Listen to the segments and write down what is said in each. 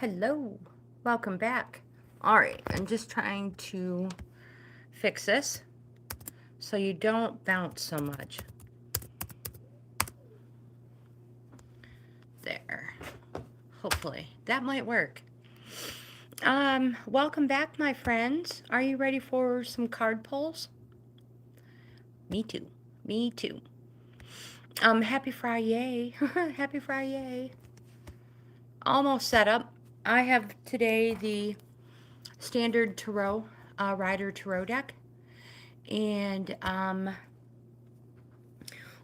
Hello, welcome back. All right, I'm just trying to fix this so you don't bounce so much. There. Hopefully that might work. Welcome back, my friends. Are you ready for some card pulls? Me too. Me too. Happy Friday. Happy Friday. Almost set up. I have today the standard tarot, Rider Tarot deck. And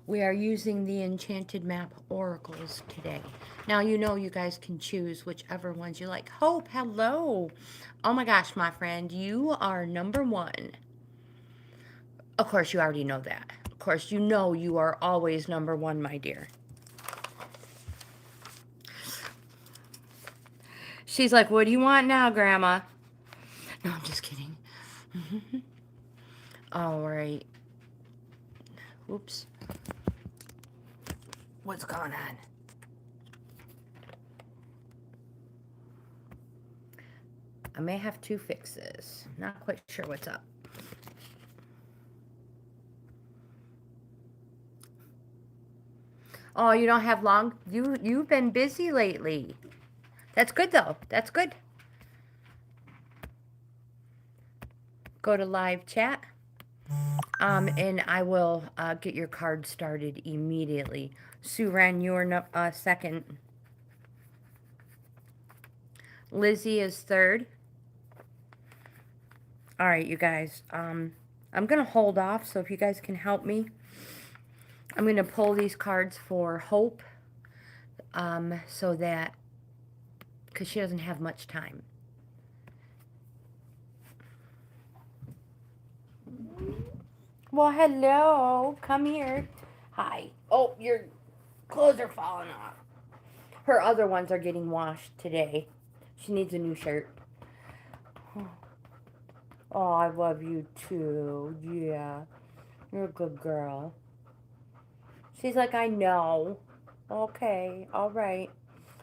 we are using the Enchanted Map Oracles today. Now, you know you guys can choose whichever ones you like. Hope, hello. Oh my gosh, my friend, you are number one. Of course, you already know that. Of course, you know you are always number one, my dear. She's like, what do you want now, Grandma? No, I'm just kidding. All right. Oops. What's going on? I may have to fix this. Not quite sure what's up. Oh, you don't have long? You've been busy lately. That's good, though. That's good. Go to live chat. And I will get your card started immediately. Sue Ren, you're second. Lizzie is third. All right, you guys. I'm going to hold off, so if you guys can help me. I'm going to pull these cards for Hope, so that, because she doesn't have much time. Well, hello. Come here. Hi. Oh, your clothes are falling off. Her other ones are getting washed today. She needs a new shirt. Oh, I love you too. Yeah. You're a good girl. She's like, I know. Okay. All right.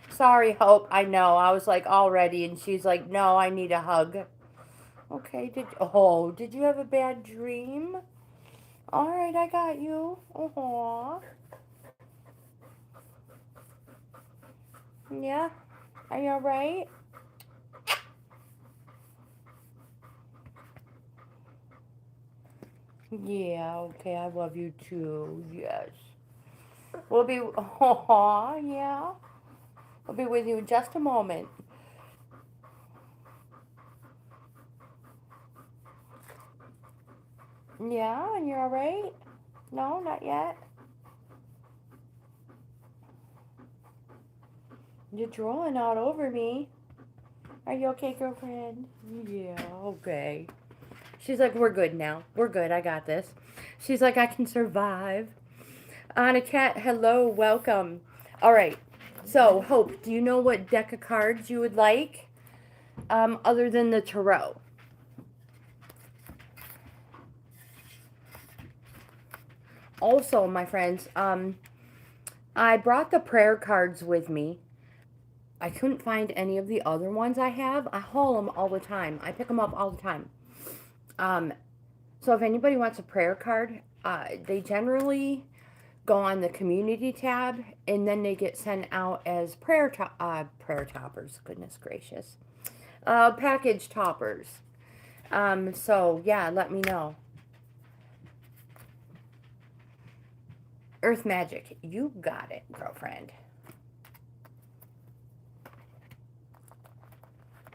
Sorry, Hope. I know. I was like, already. And she's like, no, I need a hug. Okay. Did you have a bad dream? All right. I got you. Aww. Yeah. Are you all right? Yeah, okay, I love you too. Yes. We'll be, oh, yeah. I'll be with you in just a moment. Yeah, and you're all right? No, not yet. You're drooling all over me. Are you okay, girlfriend? Yeah, okay. She's like, we're good now. We're good. I got this. She's like, I can survive. Anna Cat, hello, welcome. All right. So, Hope, do you know what deck of cards you would like? Other than the tarot. Also, my friends, I brought the prayer cards with me. I couldn't find any of the other ones I have. I haul them all the time. I pick them up all the time. So if anybody wants a prayer card, they generally go on the community tab, and then they get sent out as prayer toppers. Goodness gracious, package toppers. So yeah, let me know. Earth Magic, you got it, girlfriend.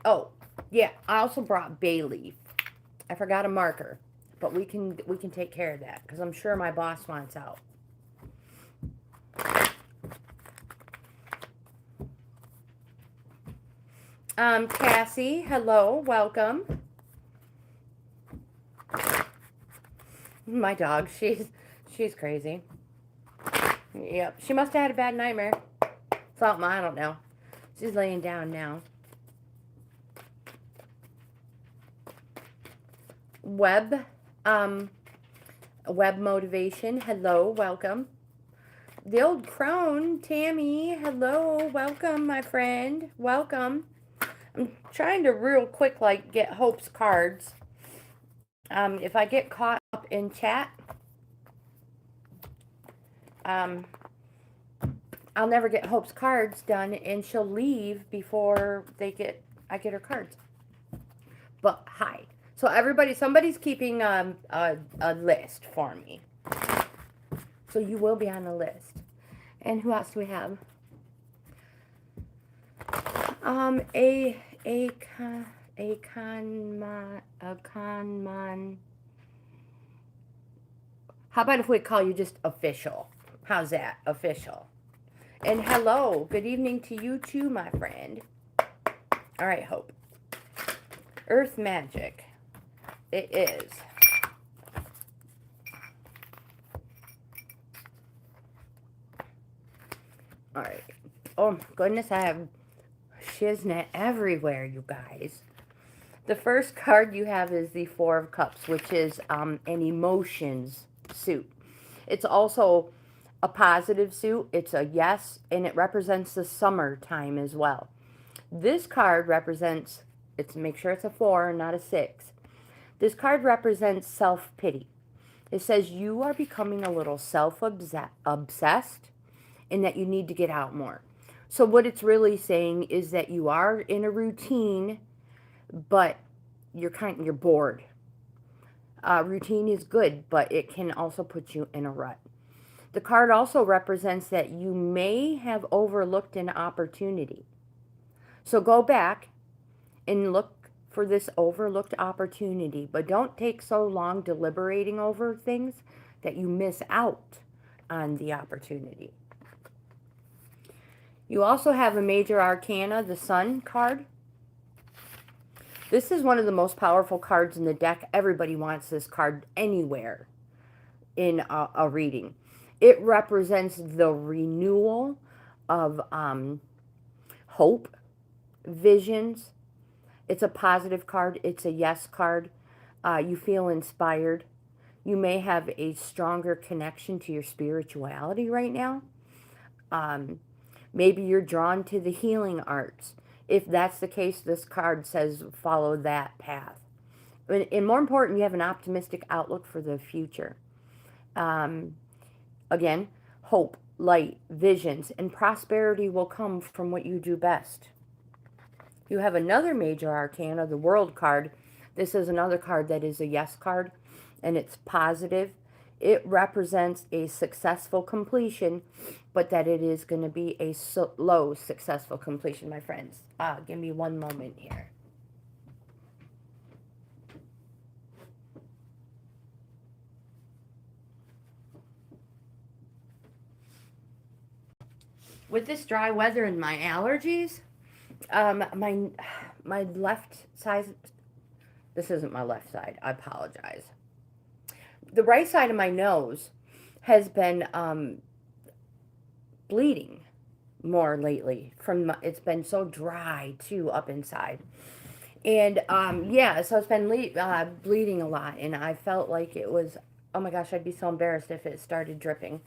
Oh, yeah, I also brought bay leaf. I forgot a marker, but we can take care of that because I'm sure my boss wants out. Cassie, hello, welcome. My dog, she's crazy. Yep, she must have had a bad nightmare. Something, I don't know. She's laying down now. Web motivation, hello, welcome. The old crone, Tammy, hello, welcome, my friend, welcome. I'm trying to real quick, like, get Hope's cards. If I get caught up in chat, um, I'll never get Hope's cards done, and she'll leave before I get her cards. But hi. So everybody, somebody's keeping a list for me. So you will be on the list. And who else do we have? Conman. How about if we call you just official? How's that? Official. And hello. Good evening to you too, my friend. All right, Hope. Earth magic. It is. All right. Oh my goodness, I have shiznit everywhere, you guys. The first card you have is the Four of Cups, which is an emotions suit. It's also a positive suit. It's a yes, and it represents the summertime as well. This card represents, make sure it's a 4 and not a 6. This card represents self-pity. It says you are becoming a little self-obsessed and that you need to get out more. So what it's really saying is that you are in a routine, but you're bored. Routine is good, but it can also put you in a rut. The card also represents that you may have overlooked an opportunity. So go back and look for this overlooked opportunity, but don't take so long deliberating over things that you miss out on the opportunity. You also have a major arcana, the Sun card. This is one of the most powerful cards in the deck. Everybody wants this card anywhere in a reading. It represents the renewal of hope, visions. It's a positive card. It's a yes card. You feel inspired. You may have a stronger connection to your spirituality right now. Maybe you're drawn to the healing arts. If that's the case, this card says follow that path. And more important, you have an optimistic outlook for the future. Again, hope, light, visions, and prosperity will come from what you do best. You have another major arcana, the World card. This is another card that is a yes card, and it's positive. It represents a successful completion, but that it is going to be a slow, successful completion, my friends. Give me one moment here. With this dry weather and my allergies, my left side, this isn't my left side, I apologize. The right side of my nose has been bleeding more lately. It's been so dry too up inside. And yeah, so it's been bleeding a lot, and I felt like it was, oh my gosh, I'd be so embarrassed if it started dripping.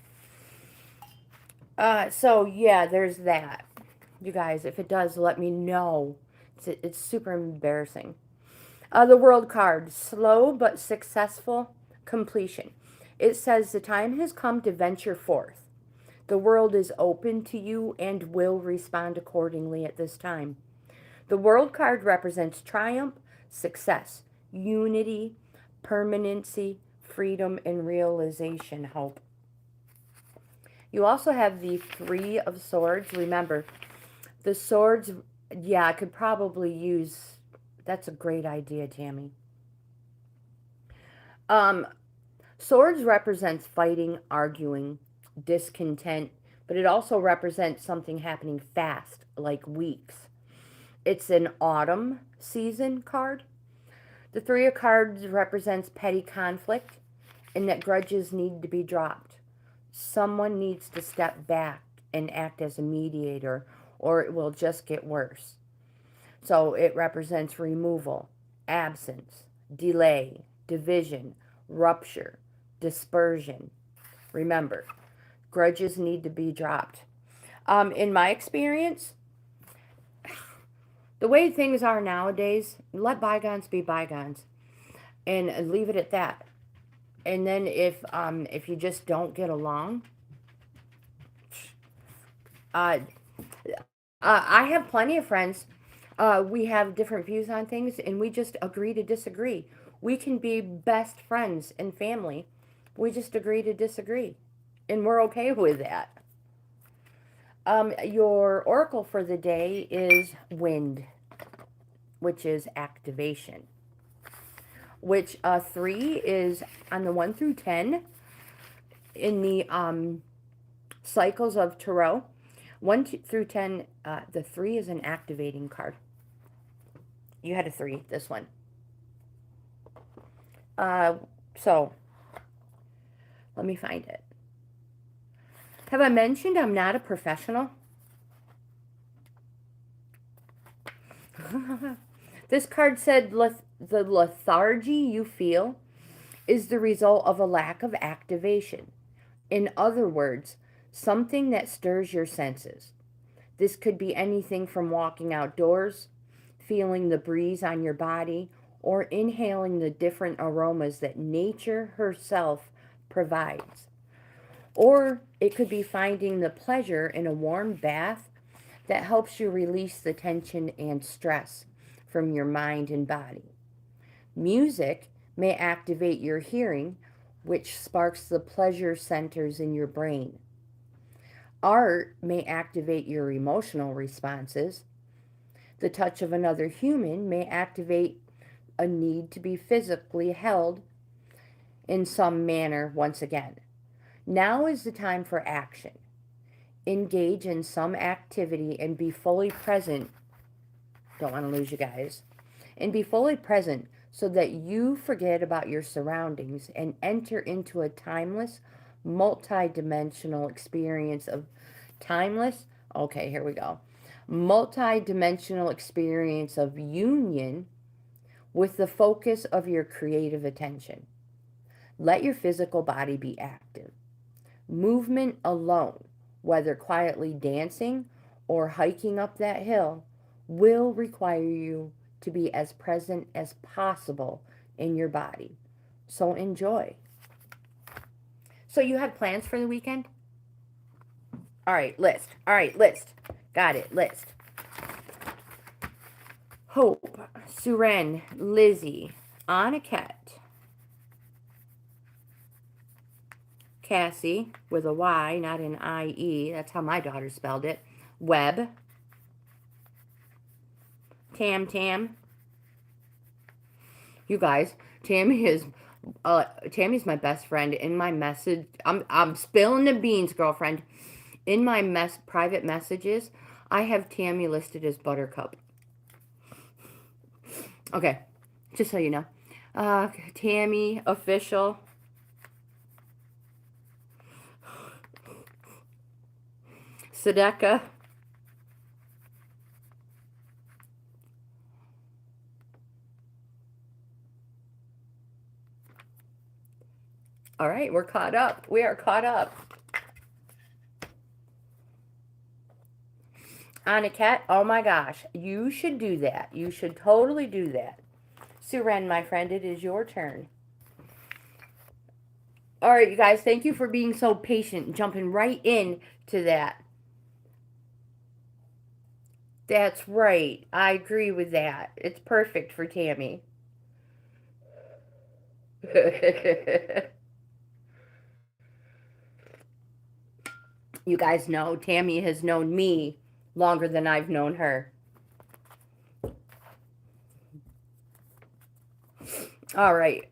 So yeah, there's that. You guys, if it does, let me know. It's super embarrassing. The World card, slow but successful completion. It says the time has come to venture forth. The world is open to you and will respond accordingly at this time. The World card represents triumph, success, unity, permanency, freedom, and realization, hope. You also have the Three of Swords. Remember, the swords, yeah, I could probably use, that's a great idea, Tammy. Swords represents fighting, arguing, discontent, but it also represents something happening fast, like weeks. It's an autumn season card. The Three of Cards represents petty conflict and that grudges need to be dropped. Someone needs to step back and act as a mediator, or it will just get worse. So it represents removal, absence, delay, division, rupture, dispersion. Remember, grudges need to be dropped. In my experience, The way things are nowadays, let bygones be bygones and leave it at that. And then if you just don't get along, uh, I have plenty of friends. We have different views on things, and we just agree to disagree. We can be best friends and family. We just agree to disagree, and we're okay with that. Your oracle for the day is wind, which is activation. Which 3 is on the 1 through 10 in the cycles of tarot. 1 through 10, the 3 is an activating card. You had a 3, this one. So, let me find it. Have I mentioned I'm not a professional? This card said the lethargy you feel is the result of a lack of activation. In other words, something that stirs your senses. This could be anything from walking outdoors, feeling the breeze on your body, or inhaling the different aromas that nature herself provides. Or it could be finding the pleasure in a warm bath that helps you release the tension and stress from your mind and body. Music may activate your hearing, which sparks the pleasure centers in your brain. Art may activate your emotional responses. The touch of another human may activate a need to be physically held in some manner once again. Now is the time for action. Engage in some activity and be fully present. Don't want to lose you guys. And be fully present so that you forget about your surroundings and enter into a timeless, multi-dimensional experience of okay, here we go. Multi-dimensional experience of union with the focus of your creative attention. Let your physical body be active. Movement alone, whether quietly dancing or hiking up that hill, will require you to be as present as possible in your body. So enjoy. So you had plans for the weekend? All right, list. All right, list. Got it, list. Hope, Suren, Lizzie, Aniket, Cassie, with a Y, not an I-E. That's how my daughter spelled it. Webb, Tam. You guys, Tammy's my best friend. In my message, I'm spilling the beans, girlfriend. In my private messages, I have Tammy listed as Buttercup. Okay, just so you know. Tammy, official. Sedeka. All right, we're caught up. We are caught up. Aniket, oh my gosh, you should do that. You should totally do that. Suren, my friend, it is your turn. All right, you guys, thank you for being so patient, jumping right in to that. That's right. I agree with that. It's perfect for Tammy. You guys know Tammy has known me longer than I've known her. All right.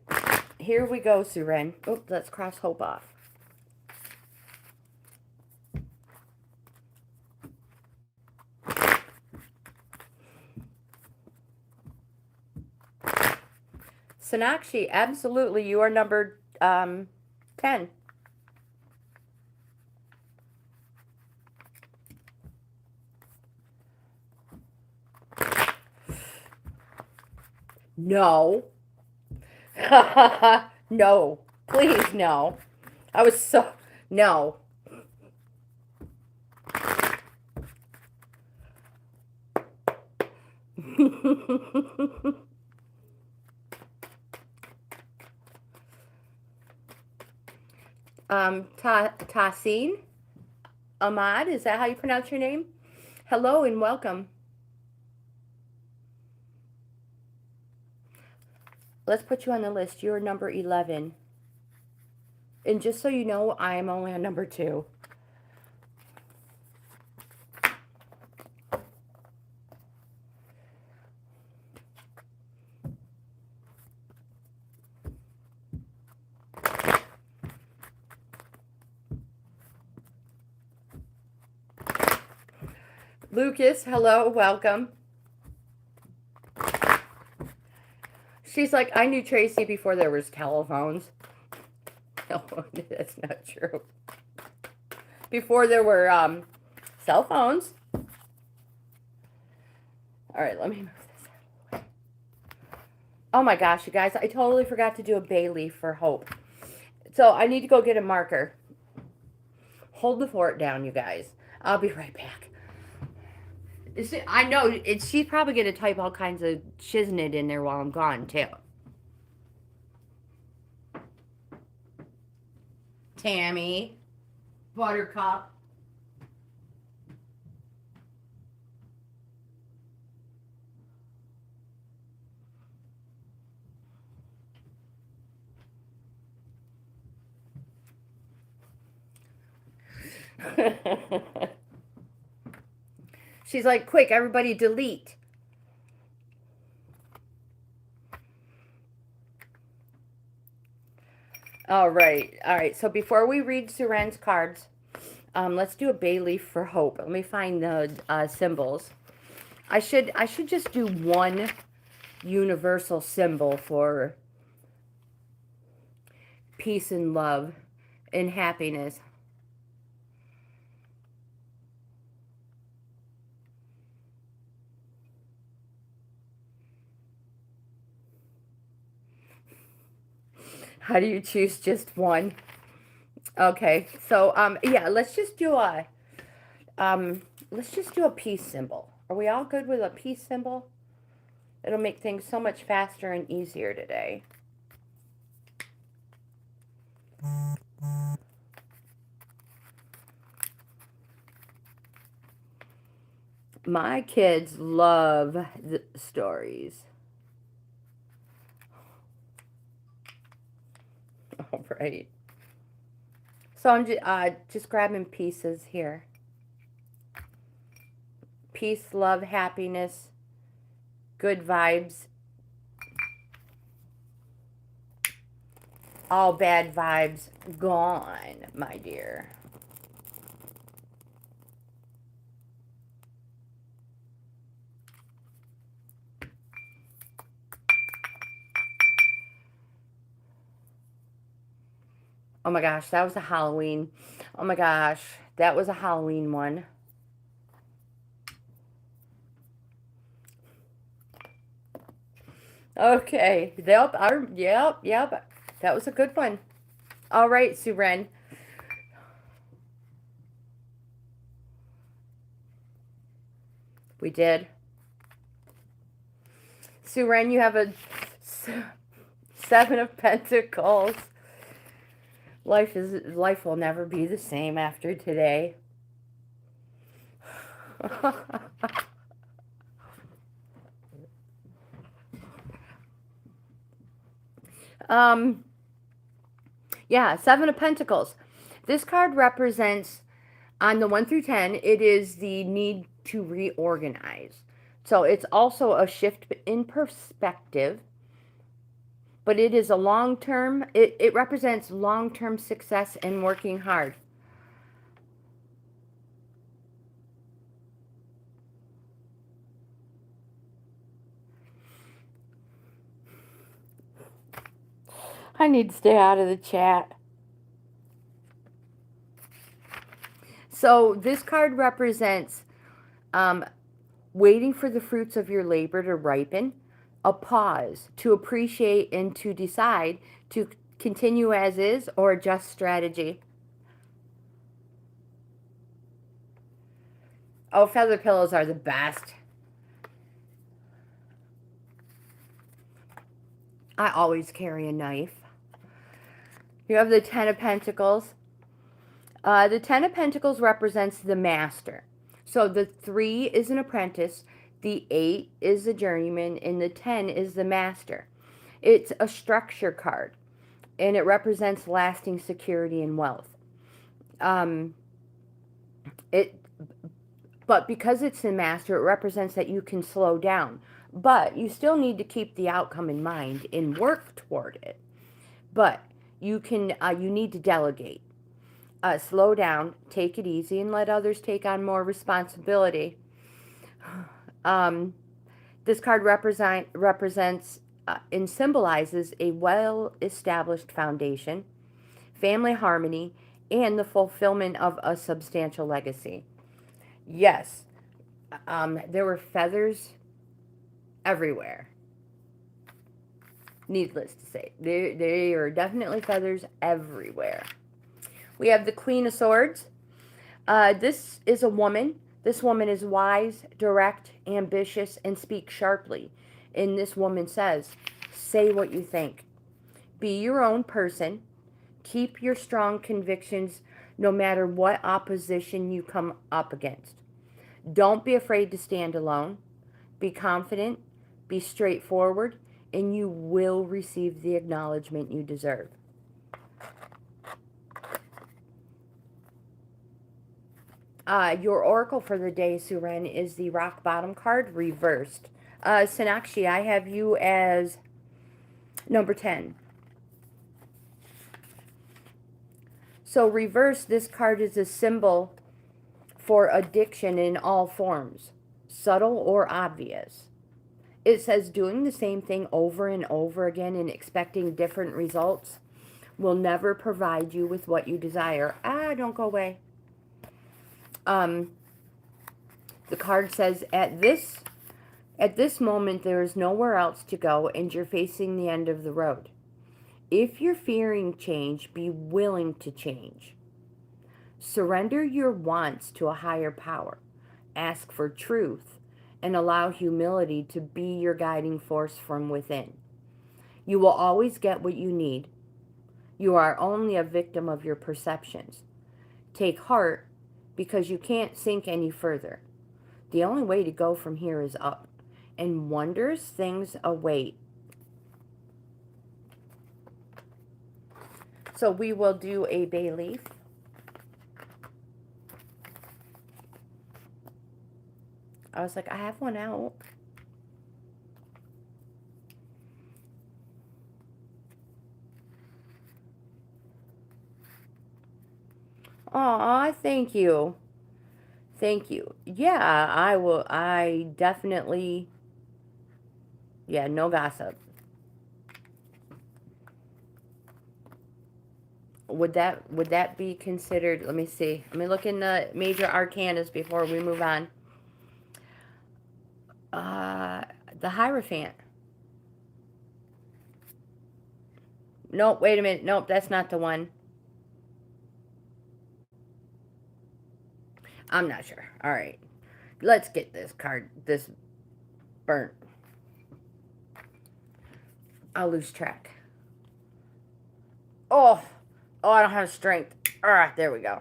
Here we go, Suren. Oh, let's cross Hope off. Sonakshi, absolutely. You are number 10. No. No. Please, no. I was so... No. Tasin Ahmad, is that how you pronounce your name? Hello and welcome. Let's put you on the list. You're number 11. And just so you know, I am only on number 2. Lucas, hello, welcome. She's like, I knew Tracy before there was telephones. No, that's not true. Before there were cell phones. All right, let me move this out. Oh my gosh, you guys, I totally forgot to do a bay leaf for hope. So I need to go get a marker. Hold the fort down, you guys. I'll be right back. I know, she's probably going to type all kinds of shiznit in there while I'm gone, too. Tammy. Buttercup. She's like, quick, everybody delete. All right. So before we read Suren's cards, let's do a bay leaf for hope. Let me find the symbols. I should just do one universal symbol for peace and love and happiness. How do you choose just one? Okay, so yeah, let's just do a peace symbol. Are we all good with a peace symbol? It'll make things so much faster and easier today. My kids love the stories. All right. So I'm just grabbing pieces here. Peace, love, happiness, good vibes. All bad vibes gone, my dear. Oh my gosh, that was a Halloween. Oh my gosh, that was a Halloween one. Okay, yep, that was a good one. All right, Suren. We did. Suren, you have a 7 of Pentacles. Life will never be the same after today. Yeah, 7 of Pentacles. This card represents, on the 1 through 10, it is the need to reorganize. So it's also a shift in perspective, but it is a long-term, it represents long-term success and working hard. I need to stay out of the chat. So this card represents waiting for the fruits of your labor to ripen, a pause to appreciate and to decide to continue as is or adjust strategy. Oh, feather pillows are the best. I always carry a knife. You have the Ten of Pentacles. The Ten of Pentacles represents the master. So the 3 is an apprentice, the 8 is a journeyman, and the 10 is the master. It's a structure card, and it represents lasting security and wealth. But because it's the master, it represents that you can slow down. But you still need to keep the outcome in mind and work toward it. But you need to delegate. Slow down, take it easy, and let others take on more responsibility. This card represents and symbolizes a well-established foundation, family harmony, and the fulfillment of a substantial legacy. Yes, there were feathers everywhere. Needless to say, there are definitely feathers everywhere. We have the Queen of Swords. This is a woman. This woman is wise, direct, ambitious, and speaks sharply. And this woman says, say what you think. Be your own person. Keep your strong convictions no matter what opposition you come up against. Don't be afraid to stand alone. Be confident. Be straightforward. And you will receive the acknowledgement you deserve. Your oracle for the day, Suren, is the Rock Bottom card reversed. Sonakshi, I have you as number 10. So reverse, this card is a symbol for addiction in all forms, subtle or obvious. It says doing the same thing over and over again and expecting different results will never provide you with what you desire. Don't go away. The card says, at this moment, there is nowhere else to go, and you're facing the end of the road. If you're fearing change, be willing to change. Surrender your wants to a higher power. Ask for truth, and allow humility to be your guiding force from within. You will always get what you need. You are only a victim of your perceptions. Take heart, because you can't sink any further. The only way to go from here is up, and wondrous things await. So we will do a bay leaf. I was like, I have one out. Aw, thank you. Thank you. Yeah, I will. I definitely. Yeah, no gossip. Would that be considered? Let me see. Let me look in the major arcanas before we move on. The Hierophant. Nope, wait a minute. Nope, that's not the one. I'm not sure. All right. Let's get this card, this burnt. I'll lose track. Oh, I don't have strength. All right, there we go.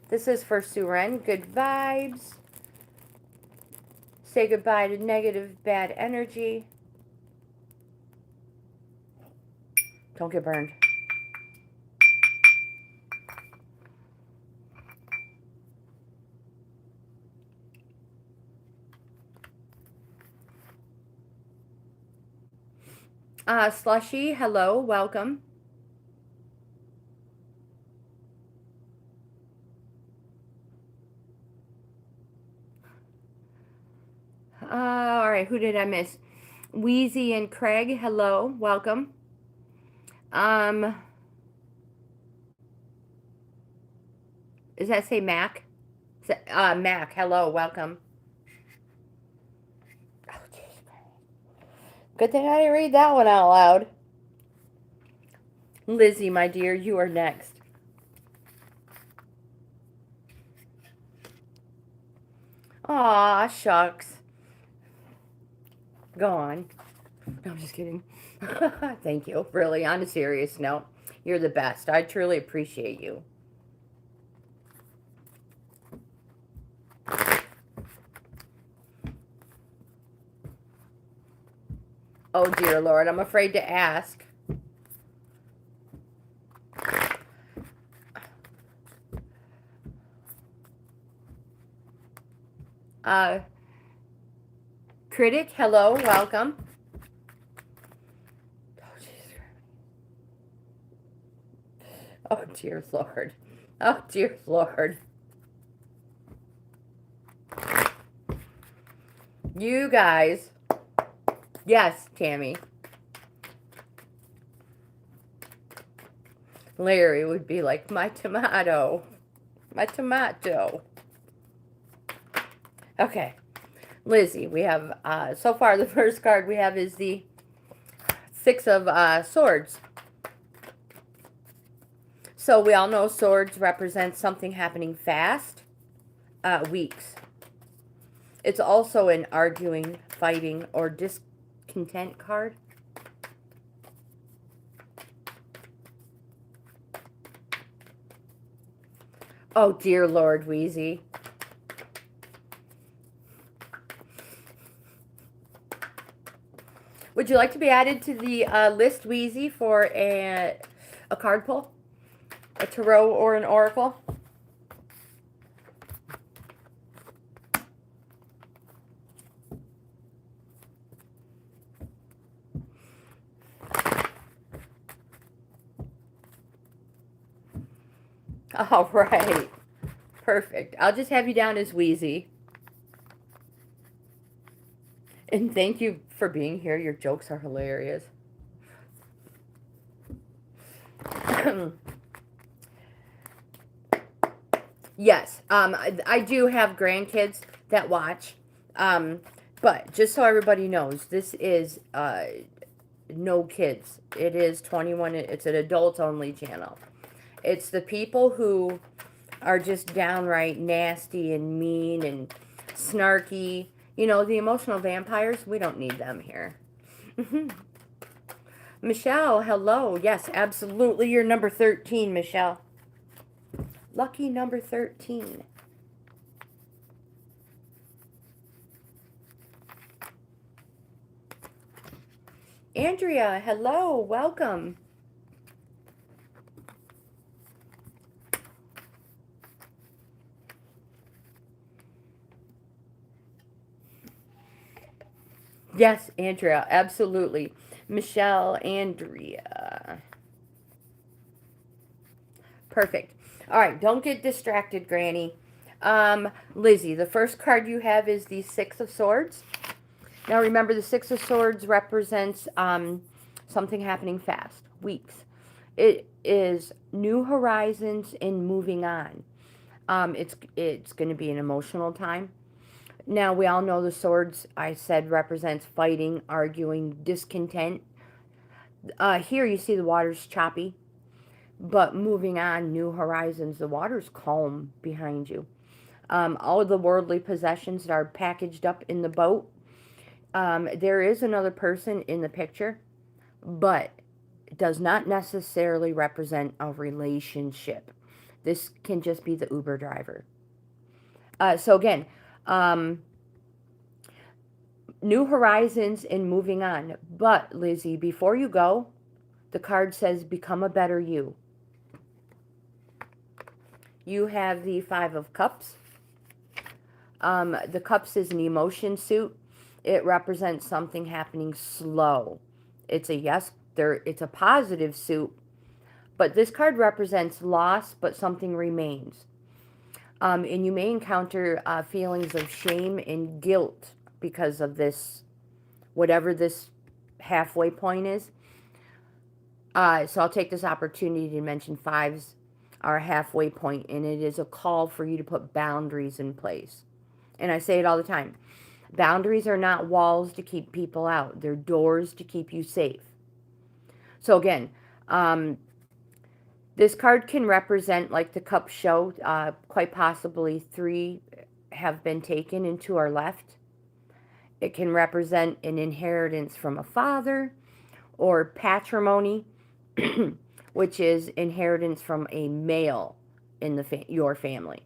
This is for Suren. Good vibes. Say goodbye to negative, bad energy. Don't get burned. Slushy, hello, welcome. All right, who did I miss? Wheezy and Craig, hello, welcome. Does that say Mac? Mac, hello, welcome. Oh, good thing I didn't read that one out loud. Lizzie, my dear, you are next. Aw, shucks. Go on. No, I'm just kidding. Thank you. Really, on a serious note, you're the best. I truly appreciate you. Oh, dear Lord, I'm afraid to ask. Uh, Critic, hello, welcome. Oh, dear Lord. Oh, dear Lord. You guys. Yes, Tammy. Larry would be like, my tomato. My tomato. Okay. Lizzie, we have, so far the first card we have is the Six of Swords. So we all know swords represent something happening fast, weeks. It's also an arguing, fighting, or discontent card. Oh, dear Lord, Wheezy. Would you like to be added to the list, Wheezy, for a card pull? A tarot or an oracle? All right. Perfect. I'll just have you down as Wheezy. And thank you for being here. Your jokes are hilarious. Yes, I do have grandkids that watch. But just so everybody knows, this is no kids. It is 21. It's an adult-only channel. It's the people who are just downright nasty and mean and snarky. You know, the emotional vampires, we don't need them here. Michelle, hello. Yes, absolutely. You're number 13, Michelle. Lucky number 13. Andrea, hello. Welcome. Yes, Andrea, absolutely. Michelle, Andrea. Perfect. All right, don't get distracted, Granny. Lizzie, the first card you have is the Six of Swords. Now remember, the Six of Swords represents something happening fast, weeks. It is new horizons and moving on. It's going to be an emotional time. Now, we all know the swords, I said, represents fighting, arguing, discontent. Here you see the water's choppy, but moving on, new horizons. The water's calm behind you. All of the worldly possessions that are packaged up in the boat. There is another person in the picture, but it does not necessarily represent a relationship. This can just be the Uber driver. So again, new horizons and moving on. But, Lizzie, before you go, the card says become a better you. You have the Five of Cups. The Cups is an emotion suit. It represents something happening slow. It's a yes, it's a positive suit. But this card represents loss, but something remains. And you may encounter feelings of shame and guilt because of this, whatever this halfway point is. So I'll take this opportunity to mention fives are a halfway point, and it is a call for you to put boundaries in place. And I say it all the time. Boundaries are not walls to keep people out. They're doors to keep you safe. So again, this card can represent, like the cups show, quite possibly 3 have been taken and 2 are left. It can represent an inheritance from a father, or patrimony, which is inheritance from a male in your family.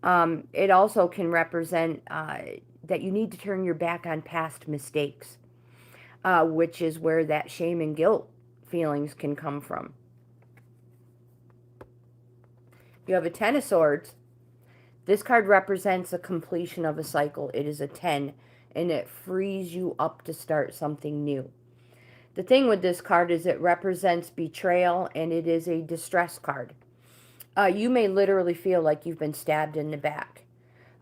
It also can represent that you need to turn your back on past mistakes, which is where that shame and guilt feelings can come from. You have a 10 of Swords. This card represents a completion of a cycle. It is a 10, and it frees you up to start something new. The thing with this card is it represents betrayal, and it is a distress card. You may literally feel like you've been stabbed in the back.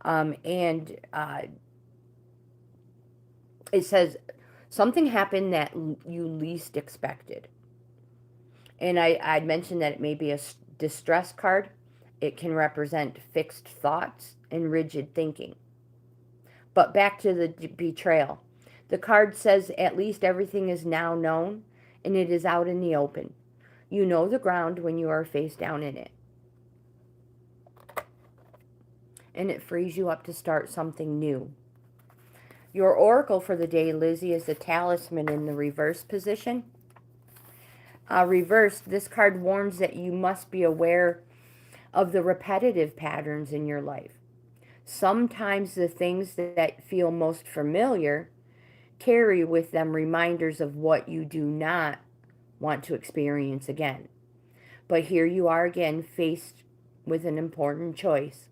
And it says something happened that you least expected. And I'd mentioned that it may be a distress card. It can represent fixed thoughts and rigid thinking. But back to the betrayal. The card says at least everything is now known, and it is out in the open. You know the ground when you are face down in it. And it frees you up to start something new. Your oracle for the day, Lizzie, is the Talisman in the reverse position. Reversed, this card warns that you must be aware of the repetitive patterns in your life. Sometimes the things that feel most familiar carry with them reminders of what you do not want to experience again. But here you are again, faced with an important choice.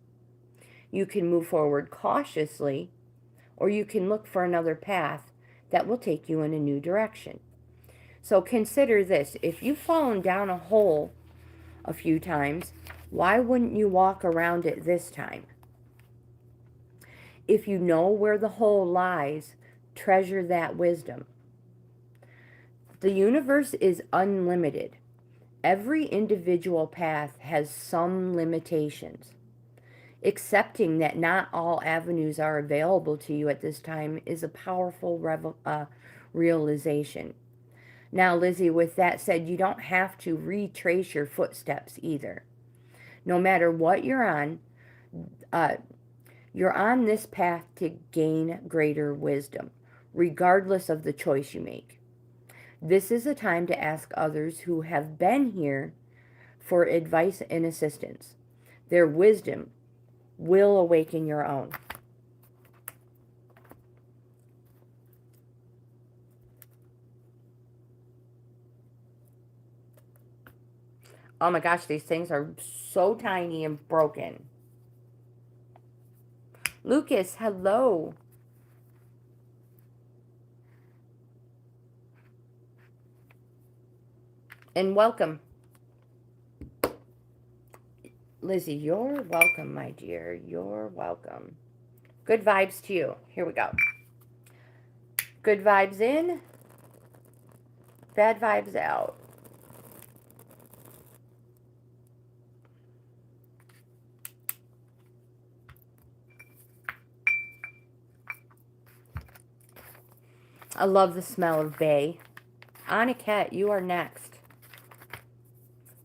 You can move forward cautiously, or you can look for another path that will take you in a new direction. So consider this. If you've fallen down a hole a few times, why wouldn't you walk around it this time? If you know where the hole lies, treasure that wisdom. The universe is unlimited. Every individual path has some limitations. Accepting that not all avenues are available to you at this time is a powerful realization. Now, Lizzie, with that said, you don't have to retrace your footsteps either. No matter what you're on this path to gain greater wisdom, regardless of the choice you make. This is a time to ask others who have been here for advice and assistance. Their wisdom will awaken your own. Oh my gosh, these things are so tiny and broken. Lucas, hello. And welcome. Lizzie, you're welcome, my dear. You're welcome. Good vibes to you. Here we go. Good vibes in. Bad vibes out. I love the smell of bay. Aniket, you are next.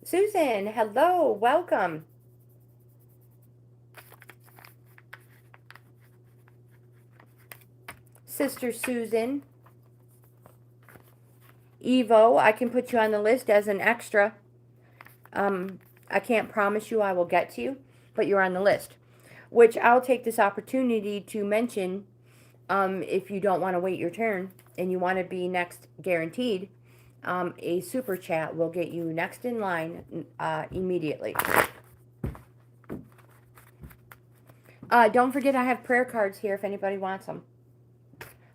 Susan, hello. Welcome. Sister Susan. Evo, I can put you on the list as an extra. I can't promise you I will get to you, but you're on the list. Which I'll take this opportunity to mention, if you don't want to wait your turn and you want to be next guaranteed, a super chat will get you next in line immediately. Don't forget I have prayer cards here if anybody wants them.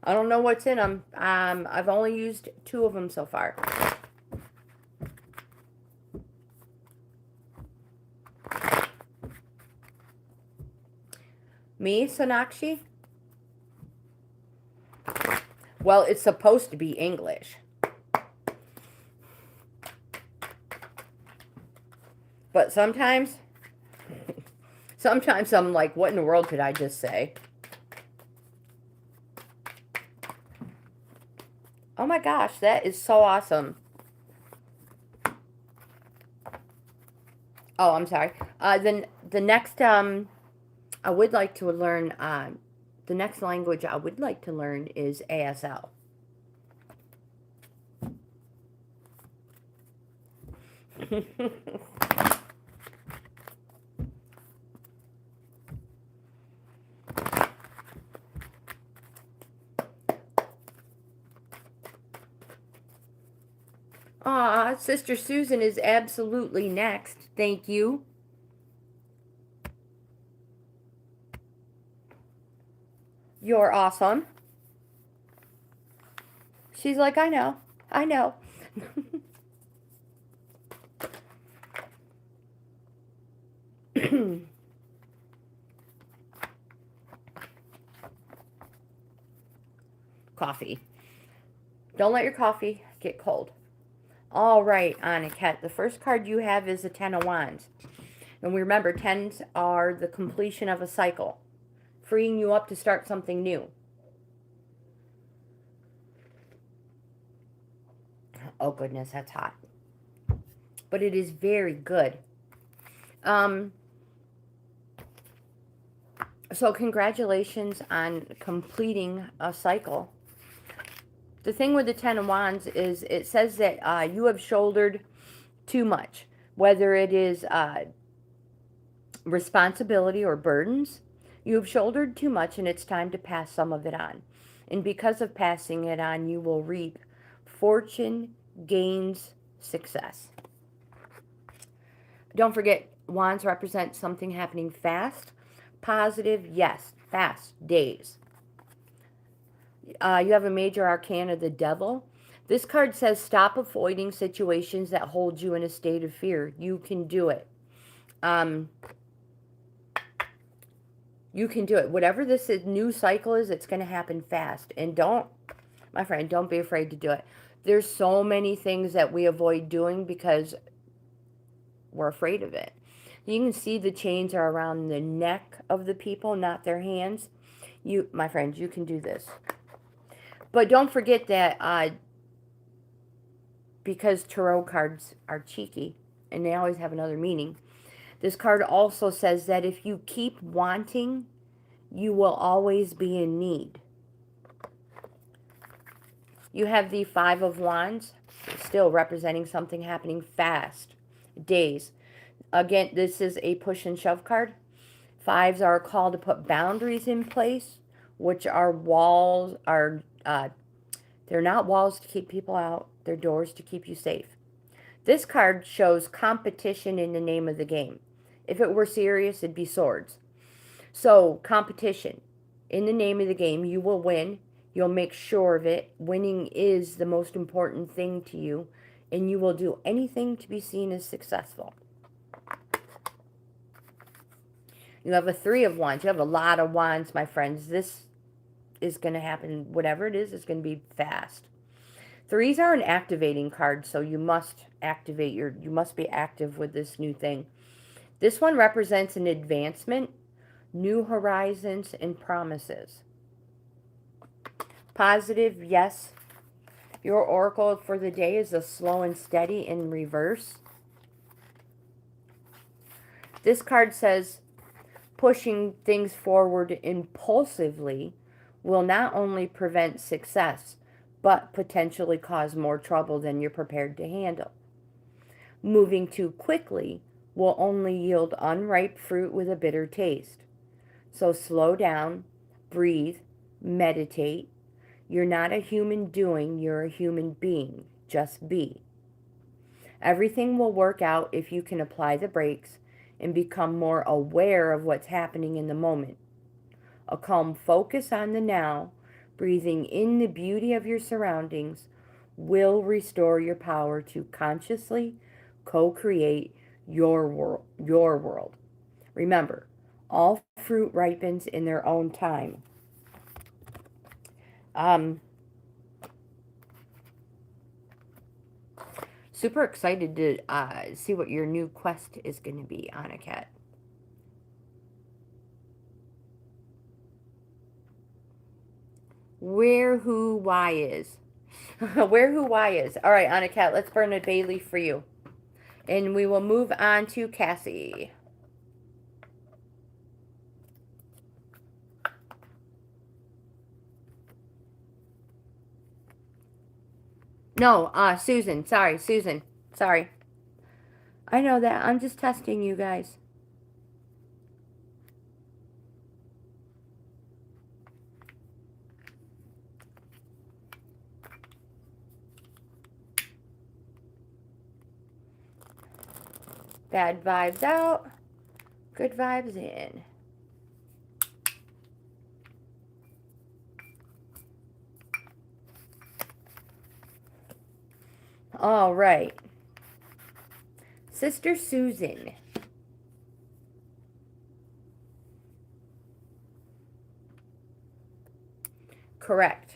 I don't know what's in them. I've only used 2 of them so far. Me, Sonakshi? Well, it's supposed to be English. But sometimes I'm like, what in the world could I just say? Oh my gosh, that is so awesome. Oh, I'm sorry. The next, I would like to learn the next language I would like to learn is ASL. Aw, Sister Susan is absolutely next. Thank you. You're awesome. She's like, I know. I know. Coffee. Don't let your coffee get cold. All right, Aniket, the first card you have is the Ten of Wands. And we remember, tens are the completion of a cycle, freeing you up to start something new. Oh, goodness, that's hot. But it is very good. So congratulations on completing a cycle. The thing with the Ten of Wands is it says that you have shouldered too much, whether it is responsibility or burdens. You have shouldered too much, and it's time to pass some of it on. And because of passing it on, you will reap fortune, gains, success. Don't forget, wands represent something happening fast. Positive, yes, fast days. You have a major arcana, the devil. This card says stop avoiding situations that hold you in a state of fear. You can do it. You can do it. Whatever this new cycle is, it's going to happen fast. And don't, my friend, don't be afraid to do it. There's so many things that we avoid doing because we're afraid of it. You can see the chains are around the neck of the people, not their hands. You, my friends, you can do this. But don't forget that because tarot cards are cheeky and they always have another meaning, this card also says that if you keep wanting, you will always be in need. You have the Five of Wands, still representing something happening fast, days. Again, this is a push and shove card. Fives are called to put boundaries in place, which are walls, they're not walls to keep people out, they're doors to keep you safe. This card shows competition in the name of the game. If it were serious, it'd be swords. So, competition. In the name of the game, you will win. You'll make sure of it. Winning is the most important thing to you, and you will do anything to be seen as successful. You have a Three of Wands. You have a lot of wands, my friends. This is going to happen. Whatever it is, it's going to be fast. Threes are an activating card, so you must activate you must be active with this new thing. This one represents an advancement, new horizons, and promises. Positive, yes. Your oracle for the day is a slow and steady in reverse. This card says pushing things forward impulsively will not only prevent success, but potentially cause more trouble than you're prepared to handle. Moving too quickly will only yield unripe fruit with a bitter taste. So slow down, breathe, meditate. You're not a human doing, you're a human being. Just be. Everything will work out if you can apply the brakes and become more aware of what's happening in the moment. A calm focus on the now, breathing in the beauty of your surroundings, will restore your power to consciously co-create your world. Remember, all fruit ripens in their own time. Super excited to see what your new quest is going to be, Aniket. Where, who, why is. Where, who, why is. All right, Aniket, let's burn a bay leaf for you. And we will move on to Cassie. No, Susan. Sorry, Susan. Sorry. I know that. I'm just testing you guys. Bad vibes out. Good vibes in. All right. Sister Susan. Correct.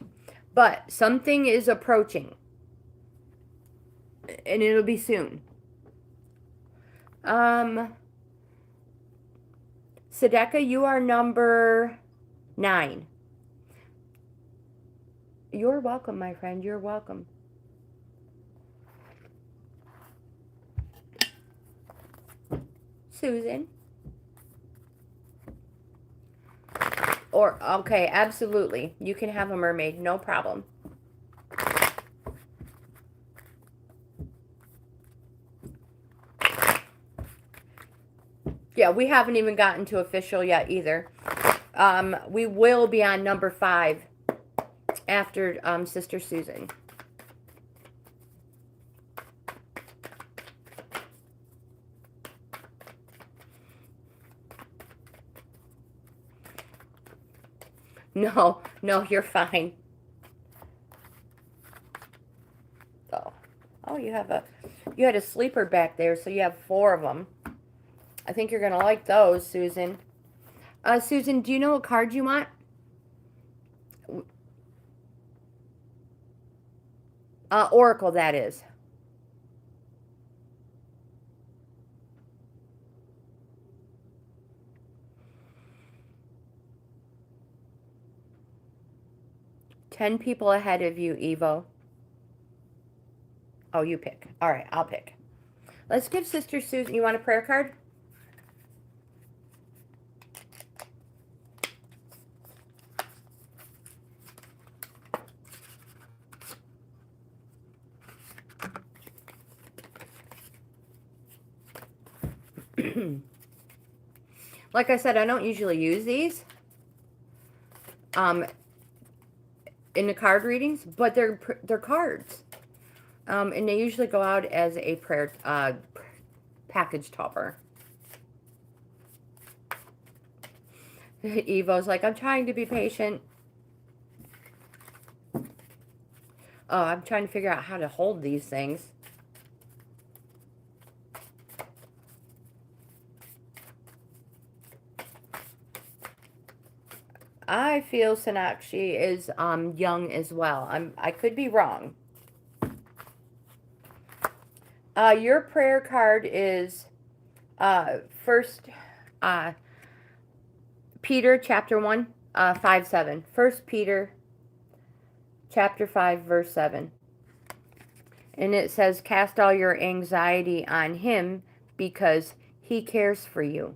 But something is approaching. And it'll be soon. Sedeka, you are number 9. You're welcome, my friend. You're welcome. Susan. Or, okay, absolutely. You can have a mermaid. No problem. Yeah, we haven't even gotten to official yet either. We will be on number 5 after Sister Susan. No, you're fine. Oh, you had a sleeper back there, so you have 4 of them. I think you're gonna like those, Susan. Susan, do you know what card you want? Oracle, that is. Ten people ahead of you, Evo. Oh, you pick. All right, I'll pick. Let's give Sister Susan... You want a prayer card? Like I said, I don't usually use these in the card readings, but they're cards. And they usually go out as a prayer package topper. Evo's like, I'm trying to be patient. Oh, I'm trying to figure out how to hold these things. I feel Sonakshi is young as well. I could be wrong. Your prayer card is first Peter chapter 1, 5-7. 1 Peter chapter 5, verse 7. And it says, cast all your anxiety on him because he cares for you.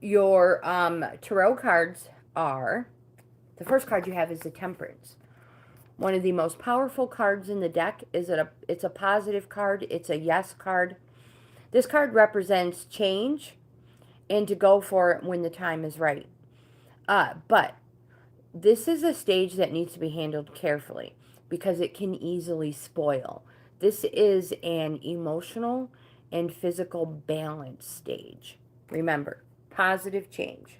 Your tarot cards are, the first card you have is the Temperance. One of the most powerful cards in the deck. It's a positive card. It's a yes card. This card represents change and to go for it when the time is right. But this is a stage that needs to be handled carefully because it can easily spoil. This is an emotional and physical balance stage. Remember, positive change.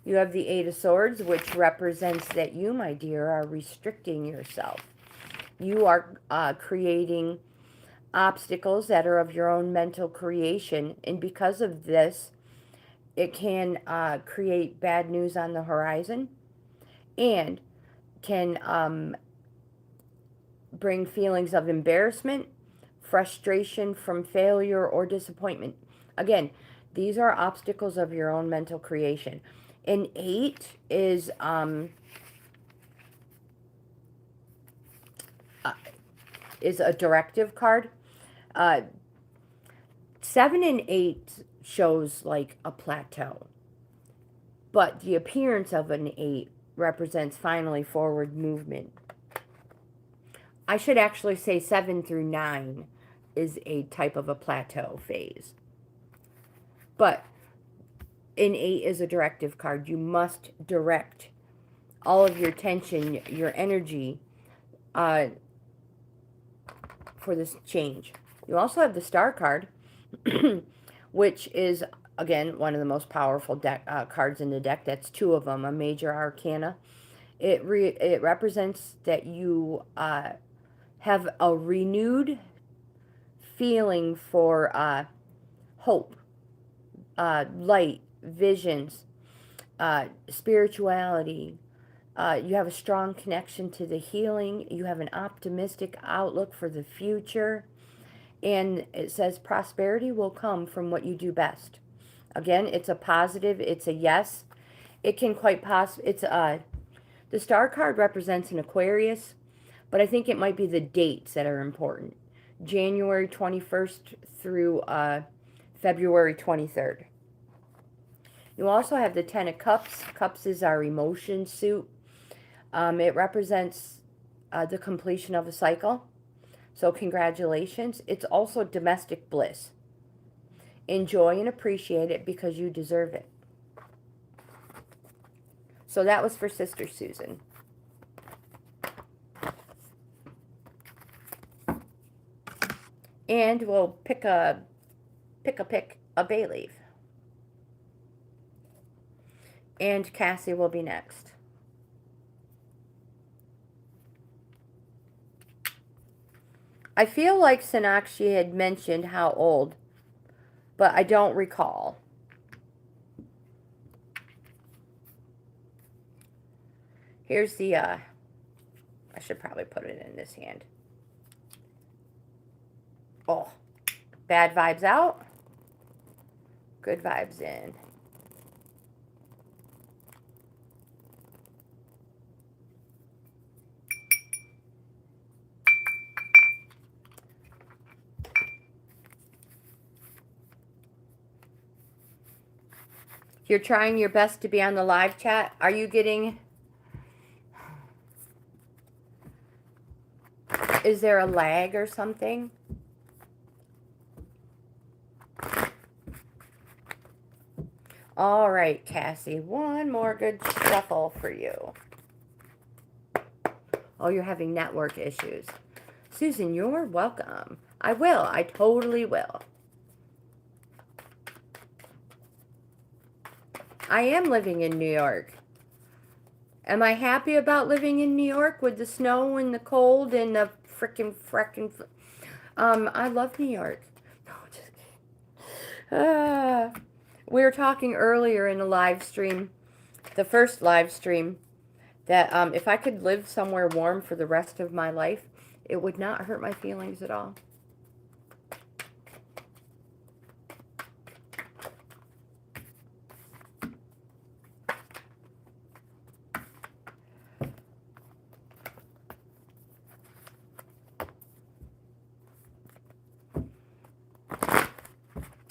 You have the 8 of Swords, which represents that you, my dear, are restricting yourself. You are creating obstacles that are of your own mental creation, and because of this, it can create bad news on the horizon and can bring feelings of embarrassment, frustration from failure or disappointment. Again, these are obstacles of your own mental creation. And 8 is a directive card. Uh, 7 and 8 shows like a plateau, but the appearance of an 8 represents finally forward movement. I should actually say 7 through 9 is a type of a plateau phase. But an 8 is a directive card. You must direct all of your attention, your energy for this change. You also have the Star card, which is, again, one of the most powerful cards in the deck. That's 2 of them, a major arcana. It represents that you have a renewed feeling for hope, light, visions, spirituality. You have a strong connection to the healing. You have an optimistic outlook for the future. And it says prosperity will come from what you do best. Again, it's a positive. It's a yes. It can quite possibly, the Star card represents an Aquarius, but I think it might be the dates that are important. January 21st through February 23rd. You also have the Ten of Cups. Cups is our emotion suit. It represents the completion of a cycle. So congratulations. It's also domestic bliss. Enjoy and appreciate it because you deserve it. So that was for Sister Susan. And we'll pick a bay leaf. And Cassie will be next. I feel like Sonakshi had mentioned how old, but I don't recall. Here's the, I should probably put it in this hand. Oh, bad vibes out, good vibes in. You're trying your best to be on the live chat. Are you getting... Is there a lag or something? All right, Cassie. One more good shuffle for you. Oh, you're having network issues. Susan, you're welcome. I will. I totally will. I am living in New York. Am I happy about living in New York with the snow and the cold and the frickin' I love New York. No, just kidding. We were talking earlier in a live stream, the first live stream, that if I could live somewhere warm for the rest of my life, it would not hurt my feelings at all.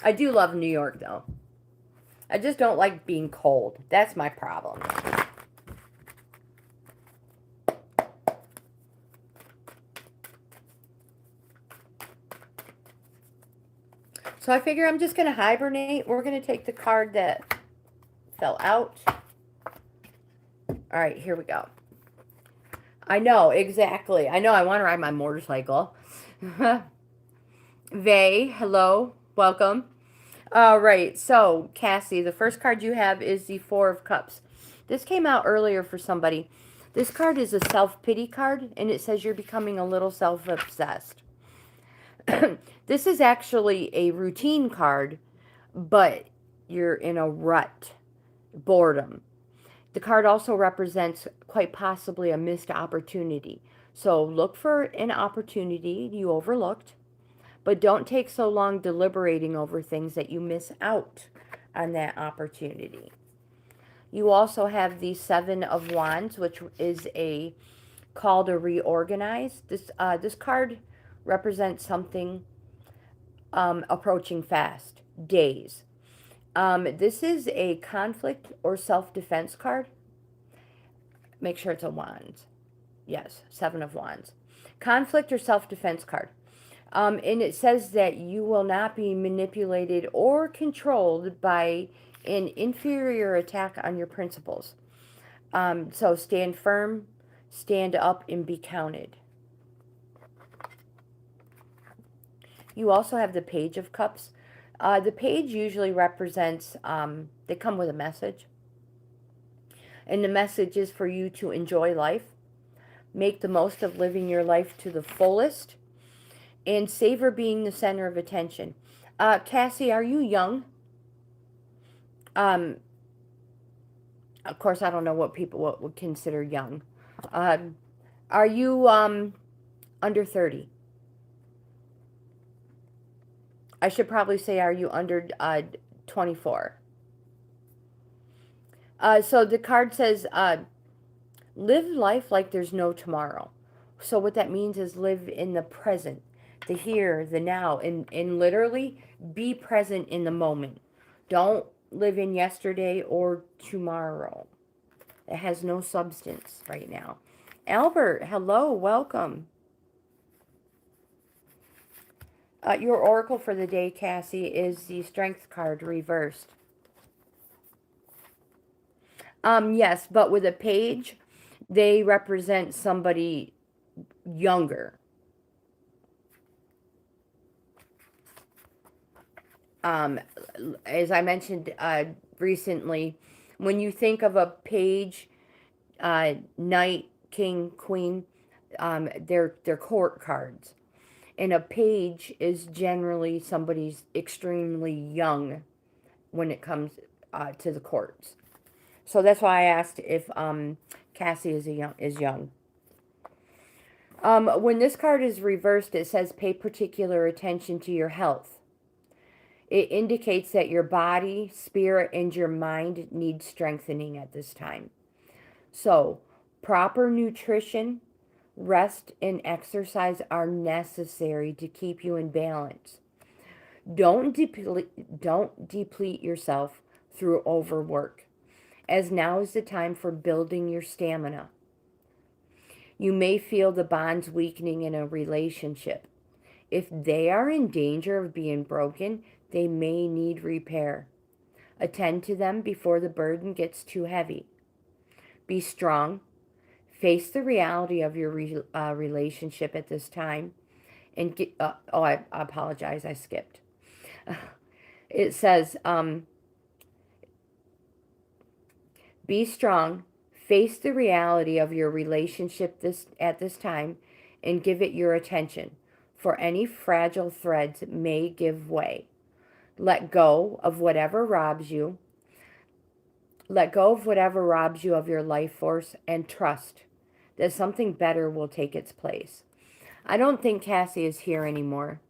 I do love New York, though. I just don't like being cold. That's my problem. So I figure I'm just going to hibernate. We're going to take the card that fell out. All right, here we go. I know, exactly. I know I want to ride my motorcycle. Vay, hello, welcome. All right, so Cassie, the first card you have is the Four of Cups. This came out earlier for somebody. This card is a self-pity card, and it says you're becoming a little self-obsessed. This is actually a routine card, but you're in a rut, boredom. The card also represents quite possibly a missed opportunity. So look for an opportunity you overlooked, but don't take so long deliberating over things that you miss out on that opportunity. You also have the Seven of Wands, which is a call to reorganize. This card represents something approaching fast. Days. This is a conflict or self-defense card. Make sure it's a wand. Yes, 7 of Wands. Conflict or self-defense card. And it says that you will not be manipulated or controlled by an inferior attack on your principles. So stand firm, stand up, and be counted. You also have the Page of Cups. The page usually represents, they come with a message. And the message is for you to enjoy life. Make the most of living your life to the fullest. And savor being the center of attention. Cassie, are you young? Of course, I don't know what people would consider young. Are you under 30? I should probably say, are you under 24? So the card says, live life like there's no tomorrow. So what that means is live in the present, the here, the now, and literally be present in the moment. Don't live in yesterday or tomorrow. It has no substance right now. Albert, hello, welcome. Your oracle for the day, Cassie, is the Strength card reversed. Yes, but with a page, they represent somebody younger. As I mentioned recently, when you think of a page, knight, king, queen, they're court cards. And a page is generally somebody's extremely young when it comes to the courts. So that's why I asked if Cassie is young. When this card is reversed, it says pay particular attention to your health. It indicates that your body, spirit, and your mind need strengthening at this time. So, proper nutrition, rest, and exercise are necessary to keep you in balance. Don't deplete yourself through overwork, as now is the time for building your stamina. You may feel the bonds weakening in a relationship. If they are in danger of being broken, they may need repair. Attend to them before the burden gets too heavy. Be strong. Face the reality of your relationship at this time. And get, I apologize, I skipped. It says, be strong. Face the reality of your relationship at this time and give it your attention, for any fragile threads may give way. Let go of whatever robs you. Let go of whatever robs you of your life force and trust that something better will take its place. I don't think Cassie is here anymore.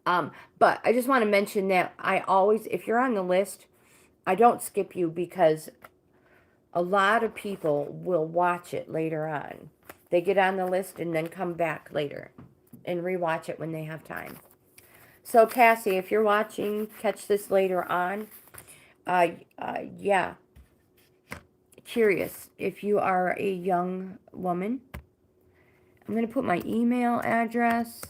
But I just want to mention that I always, if you're on the list, I don't skip you because a lot of people will watch it later on. They get on the list and then come back later and rewatch it when they have time. So Cassie, if you're watching, catch this later on. Yeah. Curious if you are a young woman. I'm going to put my email address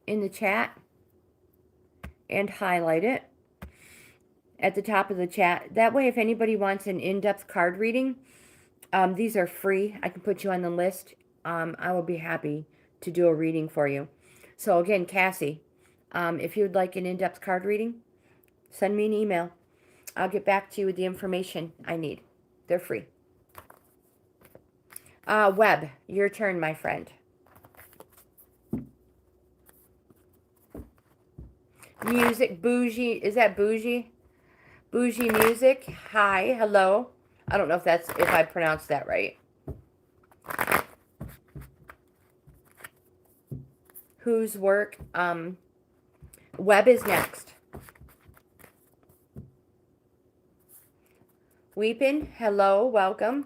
in the chat and highlight it at the top of the chat. That way, if anybody wants an in-depth card reading, these are free. I can put you on the list. I will be happy to do a reading for you. So again, Cassie, if you would like an in-depth card reading, send me an email. I'll get back to you with the information I need. They're free. Webb, your turn, my friend. Music, bougie. Is that bougie? Bougie music. Hi, hello. I don't know if I pronounced that right. Whose work? Webb is next. Weepin, hello, welcome.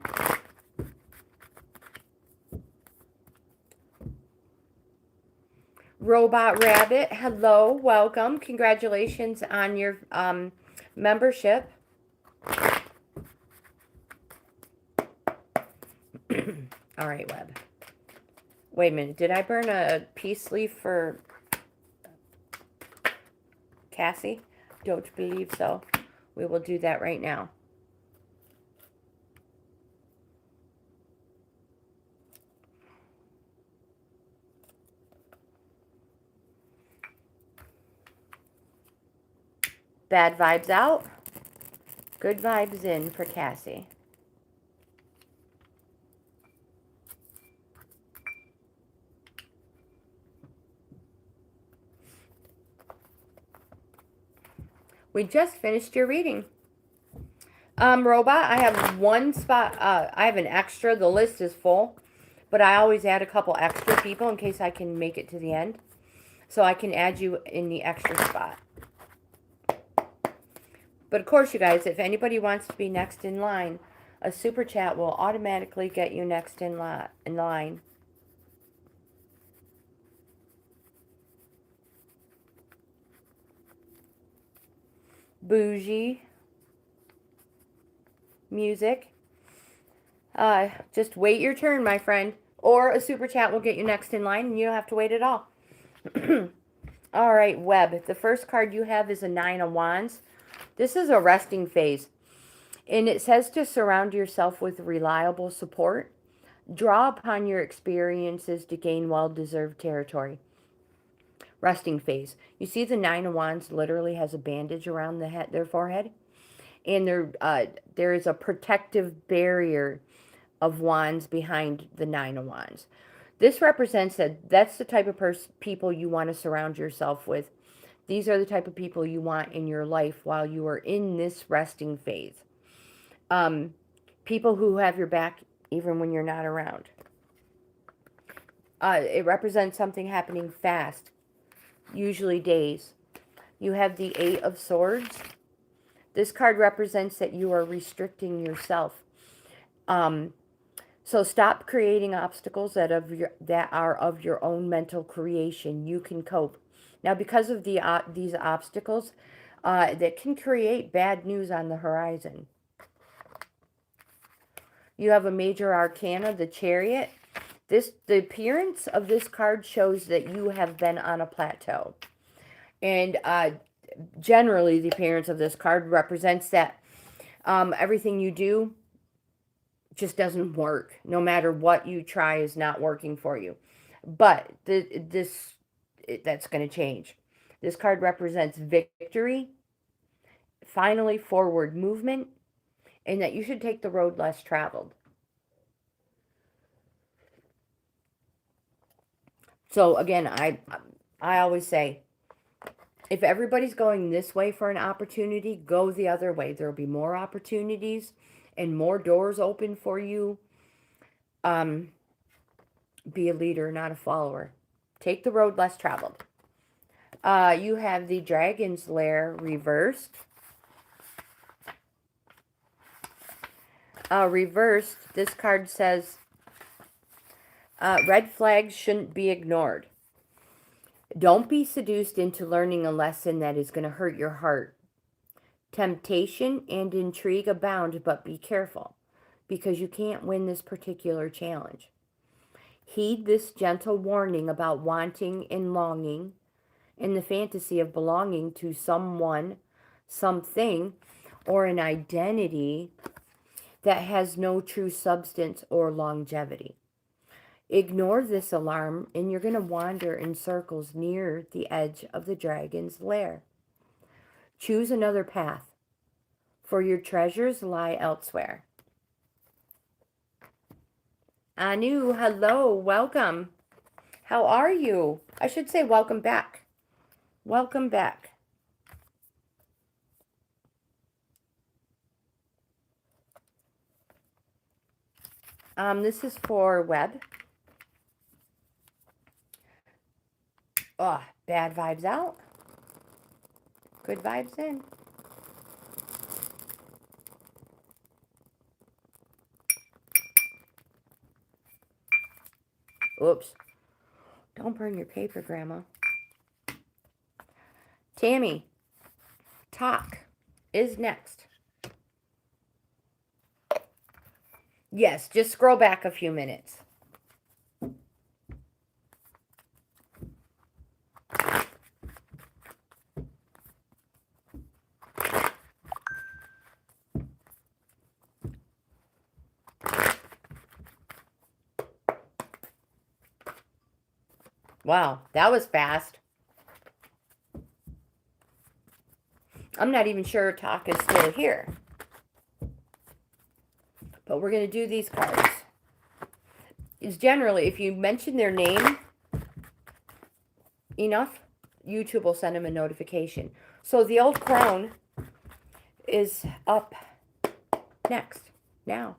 Robot Rabbit, hello, welcome. Congratulations on your membership. All right, Web. Wait a minute. Did I burn a peace leaf for Cassie? Don't believe so. We will do that right now. Bad vibes out. Good vibes in for Cassie. We just finished your reading. Robot, I have one spot. I have an extra. The list is full. But I always add a couple extra people in case I can make it to the end. So I can add you in the extra spot. But of course, you guys, if anybody wants to be next in line, a super chat will automatically get you next in line. Bougie music. Just wait your turn, my friend. Or a super chat will get you next in line, and you don't have to wait at all. All right, Web. The first card you have is a 9 of Wands. This is a resting phase. And it says to surround yourself with reliable support. Draw upon your experiences to gain well-deserved territory. Resting phase. You see the 9 of Wands literally has a bandage around their forehead. And there is a protective barrier of wands behind the 9 of Wands. This represents that's the type of people you want to surround yourself with. These are the type of people you want in your life while you are in this resting phase. People who have your back even when you're not around. It represents something happening fast, usually days. You have the 8 of Swords. This card represents that you are restricting yourself. So stop creating obstacles that are of your own mental creation. You can cope. Now, because of these obstacles, that can create bad news on the horizon. You have a major arcana, the Chariot. The appearance of this card shows that you have been on a plateau. And generally, the appearance of this card represents that everything you do just doesn't work. No matter what you try is not working for you. But that's going to change. This card represents victory, finally forward movement, and that you should take the road less traveled. So again, I always say, if everybody's going this way for an opportunity, go the other way. There will be more opportunities and more doors open for you. Be a leader, not a follower. Take the road less traveled. You have the Dragon's Lair reversed. Reversed, this card says, red flags shouldn't be ignored. Don't be seduced into learning a lesson that is going to hurt your heart. Temptation and intrigue abound, but be careful, because you can't win this particular challenge. Heed this gentle warning about wanting and longing, and the fantasy of belonging to someone, something, or an identity that has no true substance or longevity. Ignore this alarm, and you're going to wander in circles near the edge of the dragon's lair. Choose another path, for your treasures lie elsewhere. Anu, hello, welcome. How are you? I should say welcome back. Welcome back. This is for Web. Oh, bad vibes out. Good vibes in. Oops. Don't burn your paper, Grandma. Tammy, talk is next. Yes, just scroll back a few minutes. Wow, that was fast. I'm not even sure talk is still here. But we're going to do these cards. Is generally, if you mention their name enough, YouTube will send them a notification. So the old crown is up next. Now.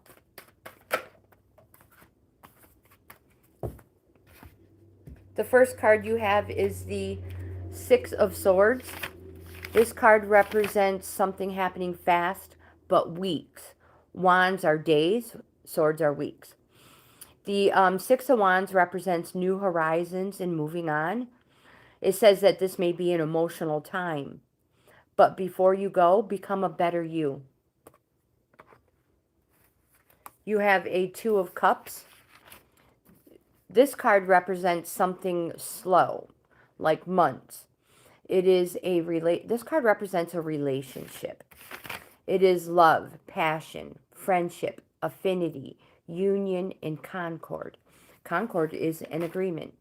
The first card you have is the Six of Swords. This card represents something happening fast, but weeks. Wands are days, swords are weeks. The Six of Wands represents new horizons and moving on. It says that this may be an emotional time. But before you go, become a better you. You have a Two of Cups. This card represents something slow, like months. It is this card represents a relationship. It is love, passion, friendship, affinity, union, and concord. Concord is an agreement.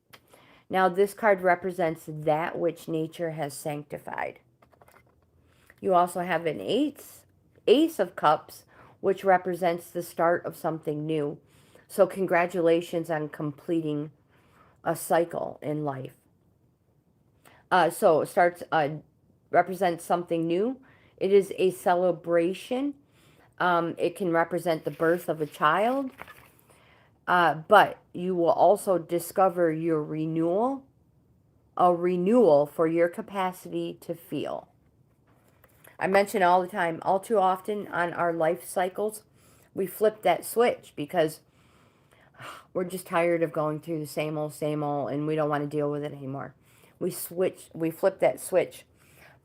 Now, this card represents that which nature has sanctified. You also have an Ace of Cups, which represents the start of something new. So congratulations on completing a cycle in life. So it represents something new. It is a celebration. It can represent the birth of a child. But you will also discover your renewal, a renewal for your capacity to feel. I mention all the time, all too often on our life cycles, we flip that switch because we're just tired of going through the same old, and we don't want to deal with it anymore. We flip that switch.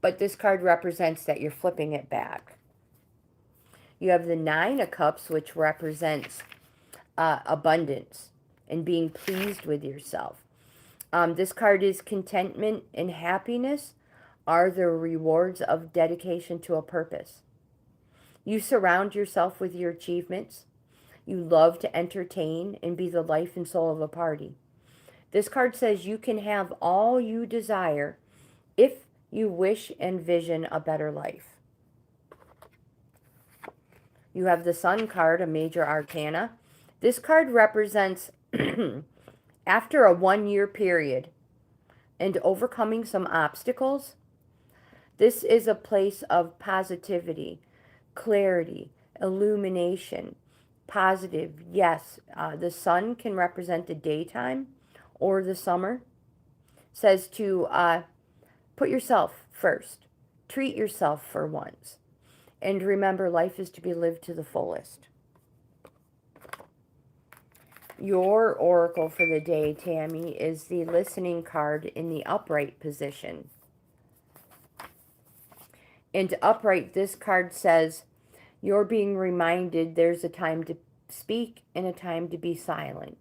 But this card represents that you're flipping it back. You have the Nine of Cups, which represents abundance and being pleased with yourself. This card is contentment and happiness are the rewards of dedication to a purpose. You surround yourself with your achievements. You love to entertain and be the life and soul of a party. This card says you can have all you desire if you wish and vision a better life. You have the Sun card, a major arcana. This card represents after a 1-year period and overcoming some obstacles. This is a place of positivity, clarity, illumination, positive. Yes, the sun can represent the daytime or the summer. It says to put yourself first. Treat yourself for once. And remember, life is to be lived to the fullest. Your oracle for the day, Tammy, is the listening card in the upright position. And upright, this card says, you're being reminded there's a time to speak and a time to be silent.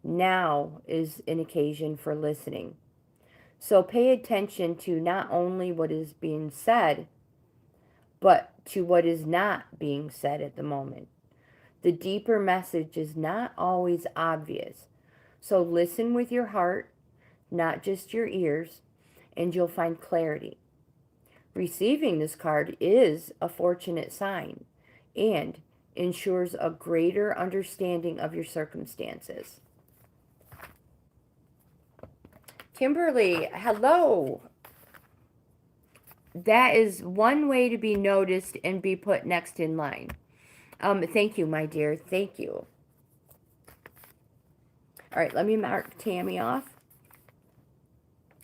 Now is an occasion for listening. So pay attention to not only what is being said, but to what is not being said at the moment. The deeper message is not always obvious. So listen with your heart, not just your ears, and you'll find clarity. Receiving this card is a fortunate sign and ensures a greater understanding of your circumstances. Kimberly, hello. That is one way to be noticed and be put next in line. Thank you, my dear. Thank you. All right, let me mark Tammy off.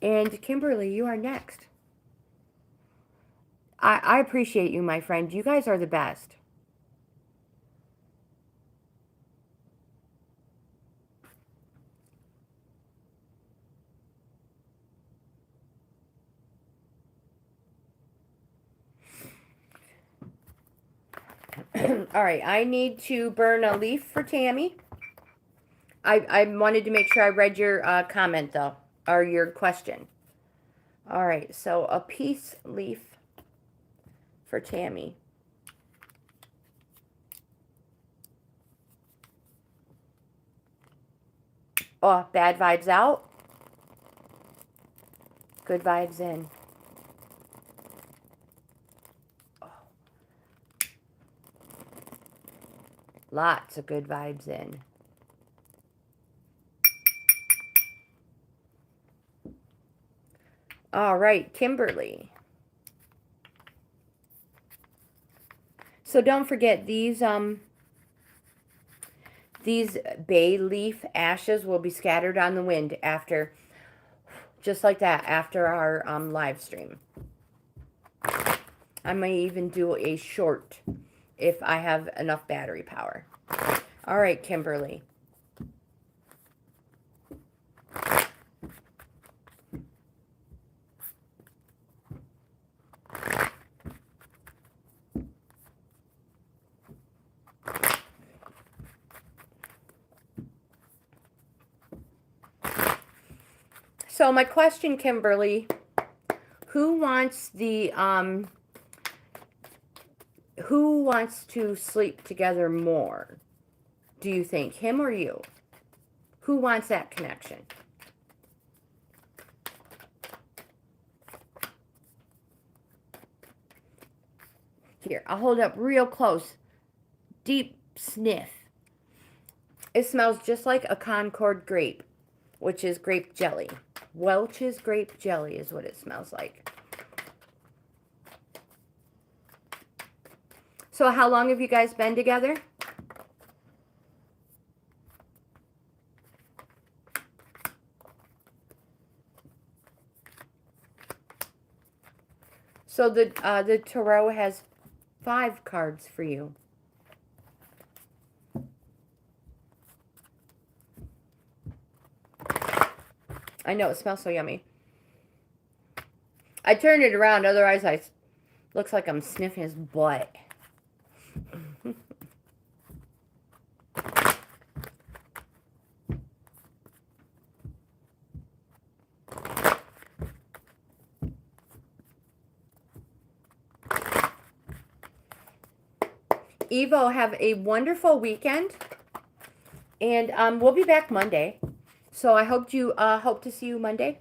And Kimberly, you are next. I appreciate you, my friend. You guys are the best. All right, I need to burn a leaf for Tammy. I wanted to make sure I read your comment, though, or your question. All right, so a peace leaf for Tammy. Oh, bad vibes out. Good vibes in. Oh. Lots of good vibes in. All right, Kimberly. So don't forget these bay leaf ashes will be scattered on the wind after, just like that, after our live stream. I may even do a short if I have enough battery power. All right, Kimberly. So my question, Kimberly, who wants to sleep together more? Do you think him or you? Who wants that connection? Here, I'll hold up real close. Deep sniff. It smells just like a Concord grape, which is grape jelly. Welch's grape jelly is what it smells like. So how long have you guys been together? So the tarot has 5 cards for you. I know, it smells so yummy. I turned it around, otherwise looks like I'm sniffing his butt. Evo, have a wonderful weekend, and we'll be back Monday. So I hope to see you Monday.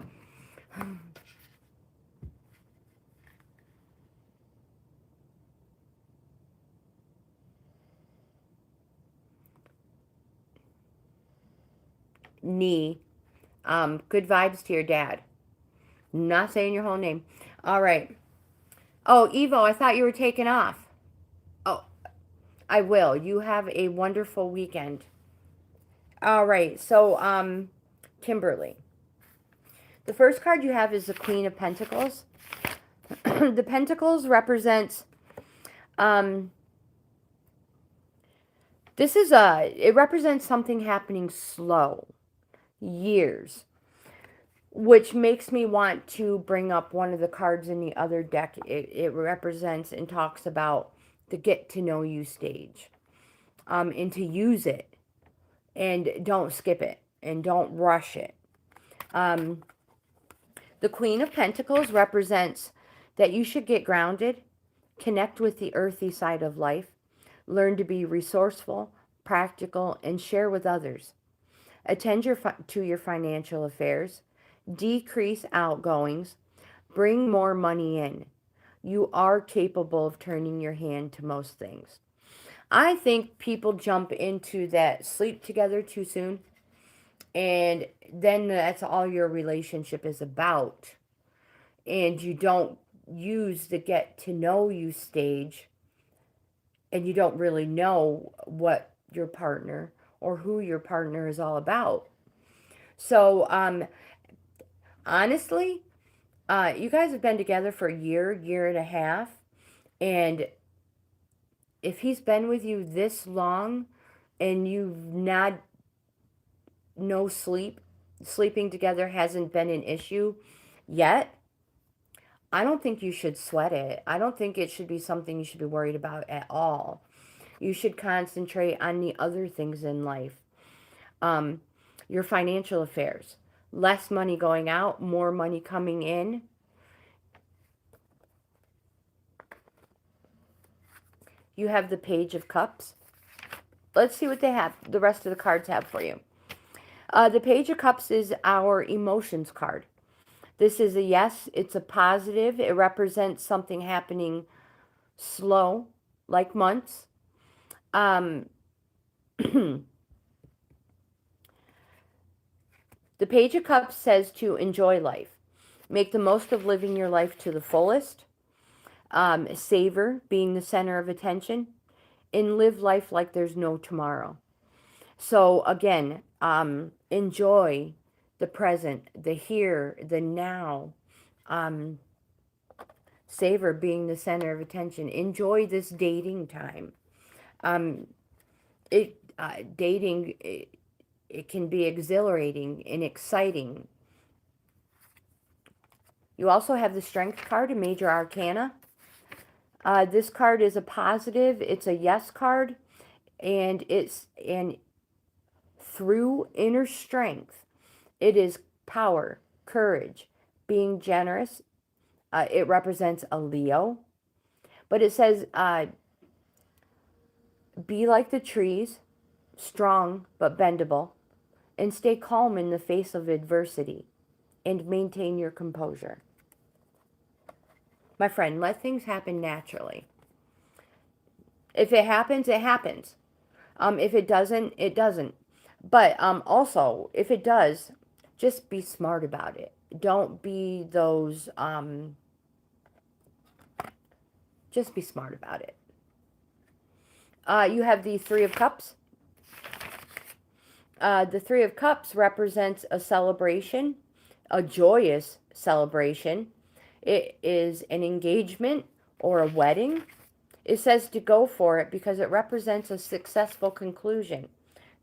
Good vibes to your dad. Not saying your whole name. All right. Oh, Evo, I thought you were taking off. Oh, I will. You have a wonderful weekend. All right. So, Kimberly. The first card you have is the Queen of Pentacles. The Pentacles represents, it represents something happening slow, years, which makes me want to bring up one of the cards in the other deck. It represents and talks about the get to know you stage, and to use it, and don't skip it, and don't rush it. The Queen of Pentacles represents that you should get grounded, connect with the earthy side of life, learn to be resourceful, practical, and share with others. Attend to your financial affairs, decrease outgoings, bring more money in. You are capable of turning your hand to most things. I think people jump into that sleep together too soon, and then that's all your relationship is about. And you don't use the get to know you stage, and you don't really know what your partner or who your partner is all about. So, honestly, you guys have been together for a year and a half, and if he's been with you this long and you've not, no sleeping together hasn't been an issue yet, I don't think you should sweat it. I don't think it should be something you should be worried about at all. You should concentrate on the other things in life. Um, your financial affairs. Less money going out, more money coming in. You have the Page of Cups. Let's see what they have, the rest of the cards have for you. The Page of Cups is our emotions card. This is a yes, it's a positive. It represents something happening slow, like months. The Page of Cups says to enjoy life. Make the most of living your life to the fullest. Savor being the center of attention. And live life like there's no tomorrow. So again, enjoy the present, the here, the now. Savor being the center of attention. Enjoy this dating time. Dating, it can be exhilarating and exciting. You also have the Strength card, a Major Arcana. This card is a positive. It's a yes card, and through inner strength, it is power, courage, being generous. It represents a Leo, but it says, be like the trees, strong but bendable, and stay calm in the face of adversity, and maintain your composure. My friend, let things happen naturally. If it happens, it happens. If it doesn't, it doesn't. But also, if it does, just be smart about it. Don't be those, just be smart about it. You have the Three of Cups. The Three of Cups represents a celebration, a joyous celebration. It is an engagement or a wedding. It says to go for it because it represents a successful conclusion.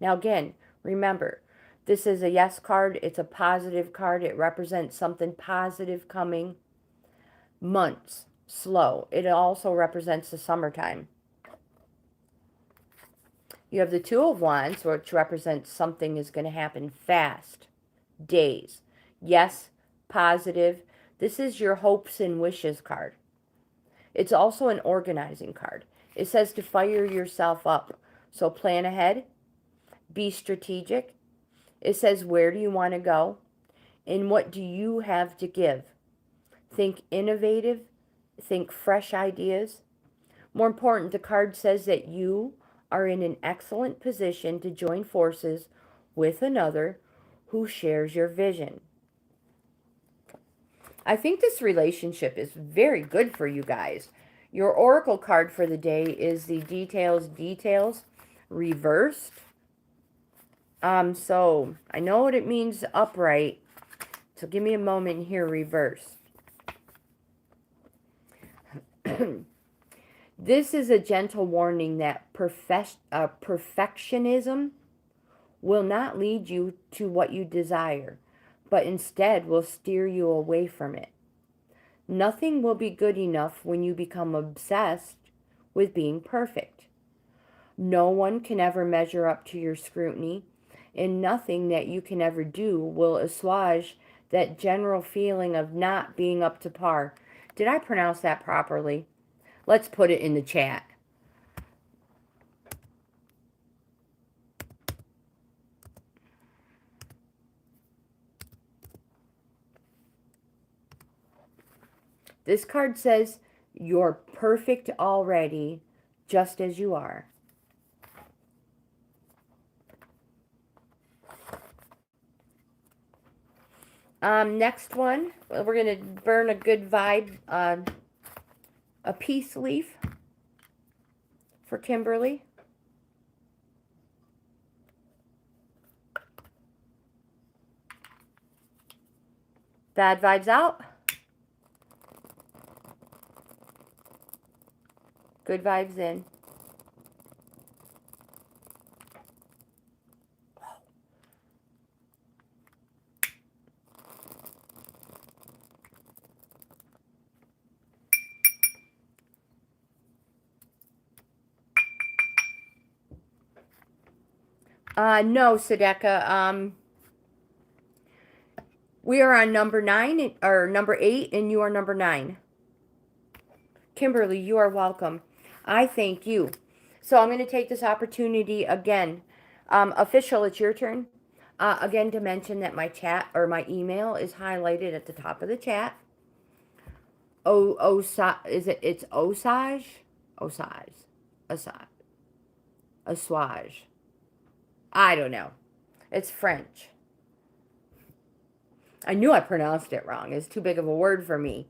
Now again, remember, this is a yes card. It's a positive card. It represents something positive coming. Months, slow. It also represents the summertime. You have the Two of Wands, which represents something is going to happen fast. Days. Yes, positive. This is your hopes and wishes card. It's also an organizing card. It says to fire yourself up. So plan ahead. Be strategic. It says, where do you want to go? And what do you have to give? Think innovative. Think fresh ideas. More important, the card says that you are in an excellent position to join forces with another who shares your vision. I think this relationship is very good for you guys. Your oracle card for the day is the details reversed. So I know what it means upright. So give me a moment here, reversed. This is a gentle warning that perfectionism will not lead you to what you desire, but instead will steer you away from it. Nothing will be good enough when you become obsessed with being perfect. No one can ever measure up to your scrutiny, and nothing that you can ever do will assuage that general feeling of not being up to par. Did I pronounce that properly? Let's put it in the chat. This card says, you're perfect already, just as you are. Next one, we're going to burn a good vibe, a peace leaf for Kimberly. Bad vibes out. Good vibes in. No, Sadeka. We are on number 9, or number 8, and you are number 9. Kimberly, you are welcome. I thank you. So I'm going to take this opportunity again. Official, it's your turn. Again, to mention that my chat or my email is highlighted at the top of the chat. It's Osage? Assuage. I don't know. It's French. I knew I pronounced it wrong. It's too big of a word for me.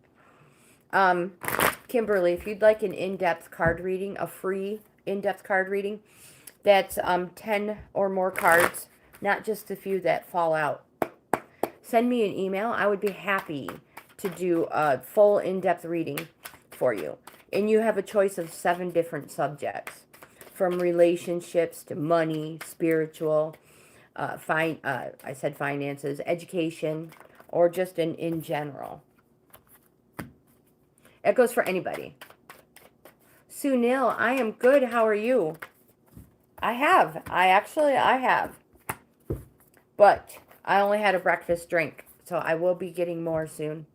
Kimberly, if you'd like an in-depth card reading, a free in-depth card reading, that's 10 or more cards, not just a few that fall out. Send me an email. I would be happy to do a full in-depth reading for you. And you have a choice of 7 different subjects, from relationships to money, spiritual, I said finances, education, or just in general. It goes for anybody. Sunil, I am good. How are you? I have. I have. But I only had a breakfast drink, so I will be getting more soon.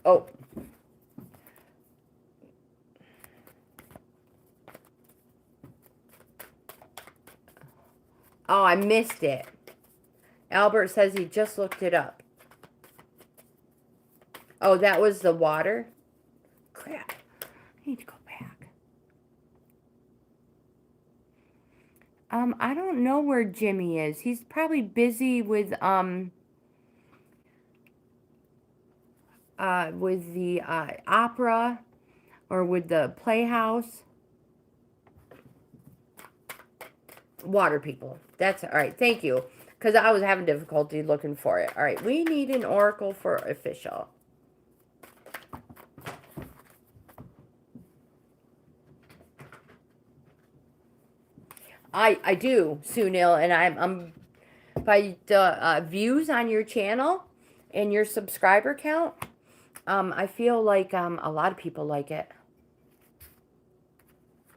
Oh. Oh, I missed it. Albert says he just looked it up. Oh, that was the water? Crap. I need to go back. I don't know where Jimmy is. He's probably busy with the opera or with the playhouse. Water people. That's all right. Thank you. Because I was having difficulty looking for it. All right. We need an oracle for official. I do, Sunil, and I'm by the views on your channel and your subscriber count. I feel like a lot of people like it.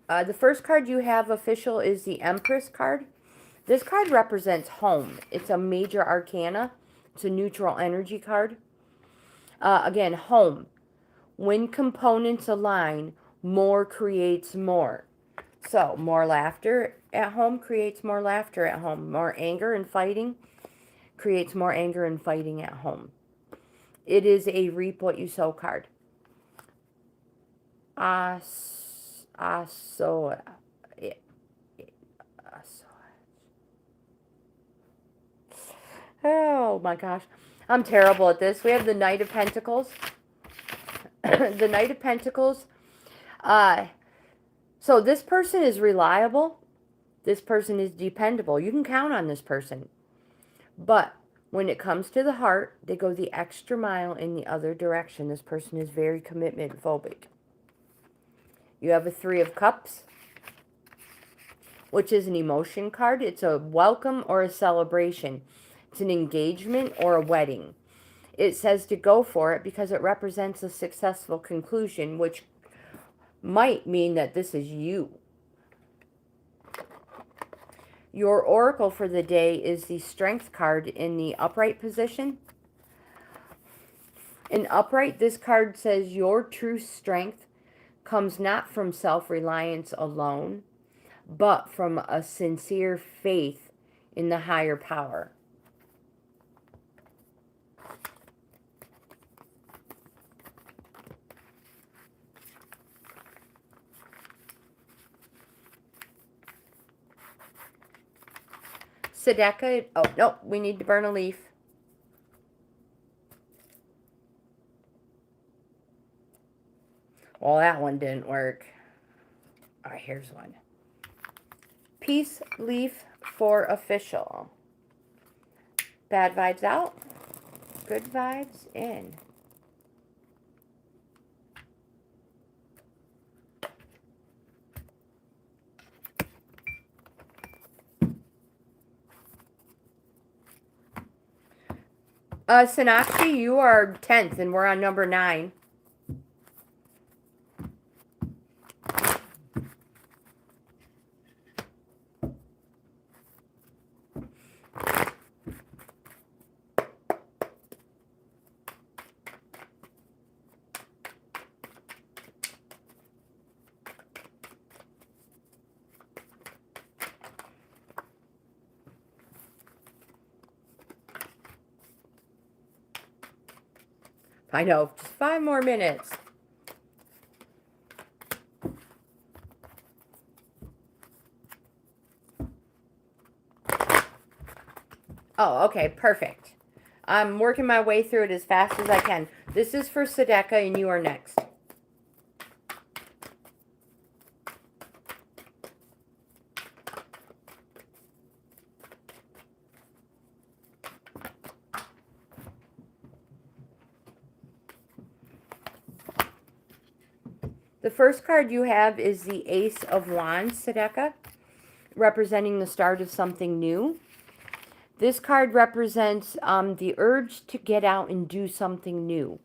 The first card you have, official, is the Empress card. This card represents home. It's a major arcana. It's a neutral energy card. Again, home. When components align, more creates more. So, more laughter at home creates more laughter at home. More anger and fighting creates more anger and fighting at home. It is a reap what you sow card. Oh my gosh. I'm terrible at this. We have the Knight of Pentacles. The Knight of Pentacles. So this person is reliable. This person is dependable. You can count on this person. But when it comes to the heart, they go the extra mile in the other direction. This person is very commitment phobic. You have a 3 of Cups, which is an emotion card. It's a welcome or a celebration. It's an engagement or a wedding. It says to go for it because it represents a successful conclusion, which might mean that this is you. Your oracle for the day is the Strength card in the upright position. In upright, this card says your true strength comes not from self-reliance alone, but from a sincere faith in the higher power. Sadeka, oh, no, we need to burn a leaf. Well, that one didn't work. All right, here's one. Peace leaf for official. Bad vibes out. Good vibes in. Sonakshi, you are 10th and we're on number 9. I know, just 5 more minutes. Oh, okay, perfect. I'm working my way through it as fast as I can. This is for Sedeka, and you are next. The first card you have is the Ace of Wands, Sedeka, representing the start of something new. This card represents the urge to get out and do something new.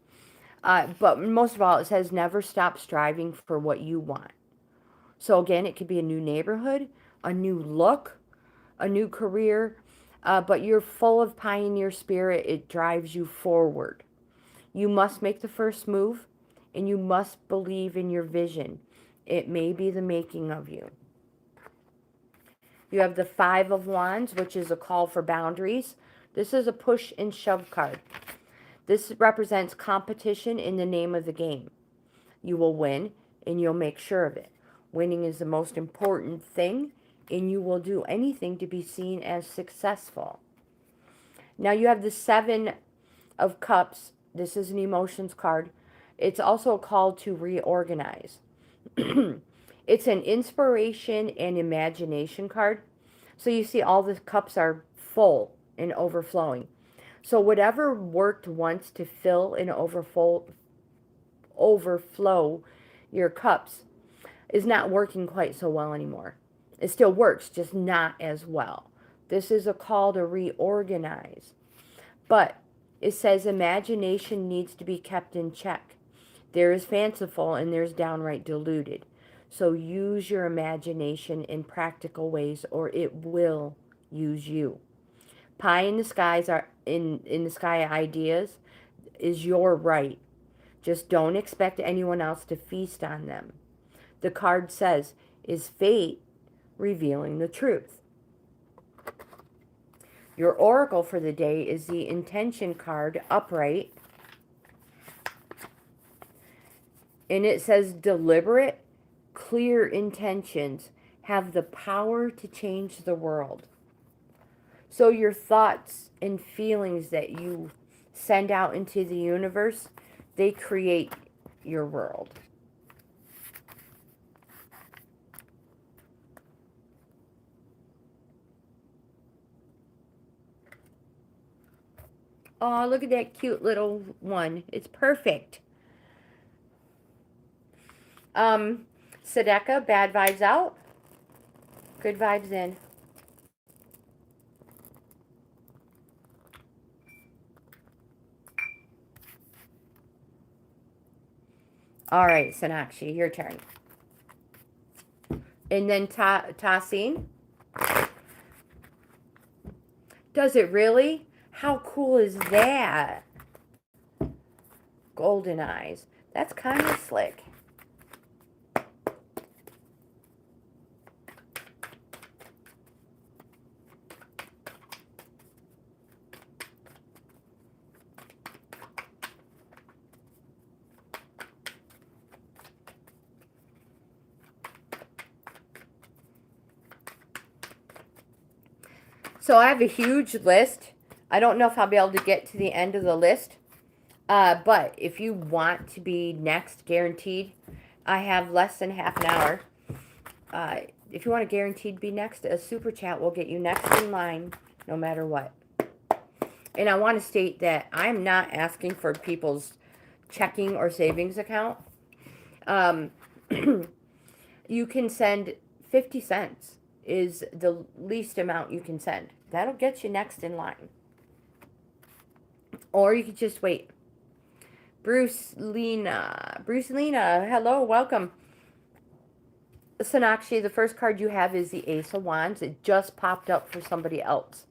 But most of all, it says never stop striving for what you want. So again, it could be a new neighborhood, a new look, a new career, but you're full of pioneer spirit. It drives you forward. You must make the first move, and you must believe in your vision. It may be the making of you. You have the 5 of Wands, which is a call for boundaries. This is a push and shove card. This represents competition in the name of the game. You will win, and you'll make sure of it. Winning is the most important thing, and you will do anything to be seen as successful. Now you have the 7 of Cups. This is an emotions card. It's also a call to reorganize. It's an inspiration and imagination card. So you see all the cups are full and overflowing. So whatever worked once to fill and overflow your cups is not working quite so well anymore. It still works, just not as well. This is a call to reorganize. But it says imagination needs to be kept in check. There is fanciful and there's downright deluded. So use your imagination in practical ways, or it will use you. Pie in the skies are in the sky ideas is your right. Just don't expect anyone else to feast on them. The card says, is fate revealing the truth? Your oracle for the day is the intention card, upright. And it says deliberate, clear intentions have the power to change the world. So your thoughts and feelings that you send out into the universe, they create your world. Oh, look at that cute little one. It's perfect. Sedeka, bad vibes out. Good vibes in. All right, Sonakshi, your turn. And then Tasin. Does it really? How cool is that? Golden eyes. That's kind of slick. So I have a huge list. I don't know if I'll be able to get to the end of the list. But if you want to be next, guaranteed, I have less than half an hour. If you want to guaranteed be next, a super chat will get you next in line, no matter what. And I want to state that I'm not asking for people's checking or savings account. Um, you can send 50 cents is the least amount you can send. That'll get you next in line. Or you could just wait. Bruce Lena, hello, welcome. Sonakshi, the first card you have is the Ace of Wands. It just popped up for somebody else.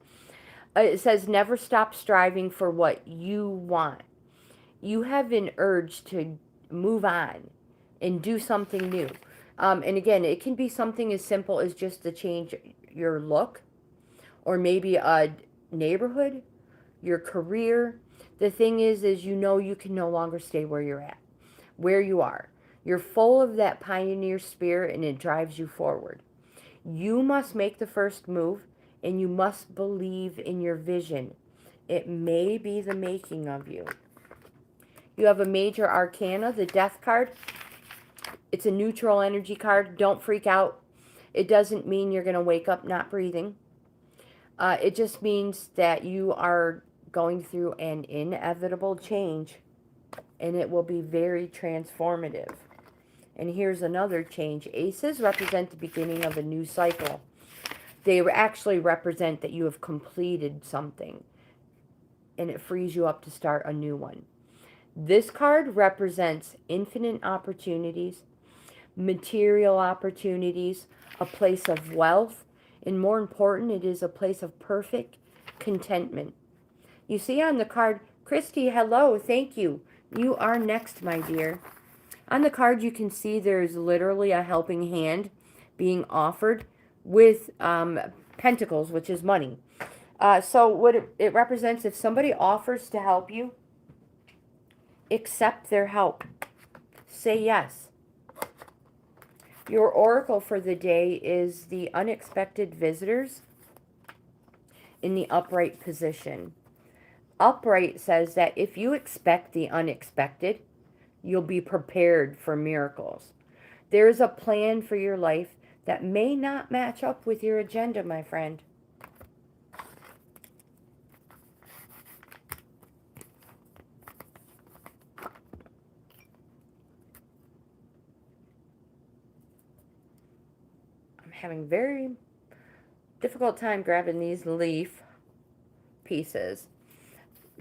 It says, never stop striving for what you want. You have an urge to move on and do something new. And again, it can be something as simple as just to change your look, or maybe a neighborhood, your career. The thing is you know you can no longer stay where you're at, where you are. You're full of that pioneer spirit and it drives you forward. You must make the first move and you must believe in your vision. It may be the making of you. You have a major arcana, the Death card. It's a neutral energy card. Don't freak out. It doesn't mean you're going to wake up not breathing. It just means that you are going through an inevitable change, and it will be very transformative. And here's another change. Aces represent the beginning of a new cycle. They actually represent that you have completed something, and it frees you up to start a new one. This card represents infinite opportunities, material opportunities, a place of wealth, and more important, it is a place of perfect contentment. You see on the card, Christy, hello, thank you. You are next, my dear. On the card, you can see there's literally a helping hand being offered with pentacles, which is money. So what it represents, if somebody offers to help you, accept their help. Say yes. Your oracle for the day is the unexpected visitors in the upright position. Upright says that if you expect the unexpected, you'll be prepared for miracles. There is a plan for your life that may not match up with your agenda, my friend. Having very difficult time grabbing these leaf pieces.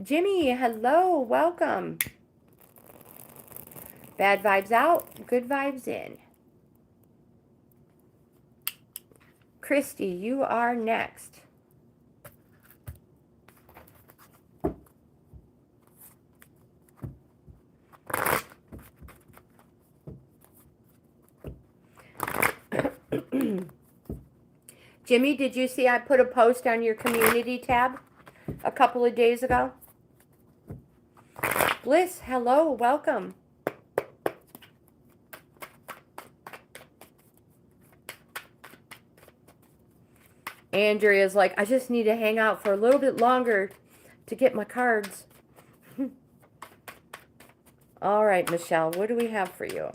Jimmy, hello, welcome. Bad vibes out, good vibes in. Christy, you are next. Jimmy, did you see I put a post on your community tab a couple of days ago? Bliss, hello, welcome. Andrea's like, I just need to hang out for a little bit longer to get my cards. All right, Michelle, what do we have for you?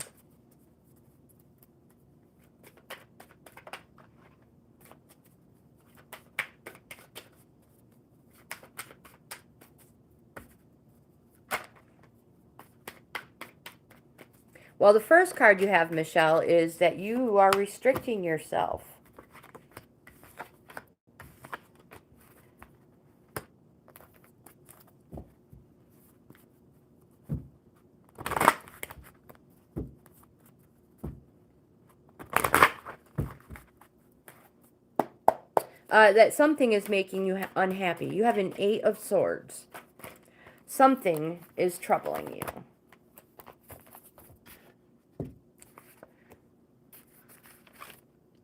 Well, the first card you have, Michelle, is that you are restricting yourself. That something is making you unhappy. You have an 8 of Swords. Something is troubling you.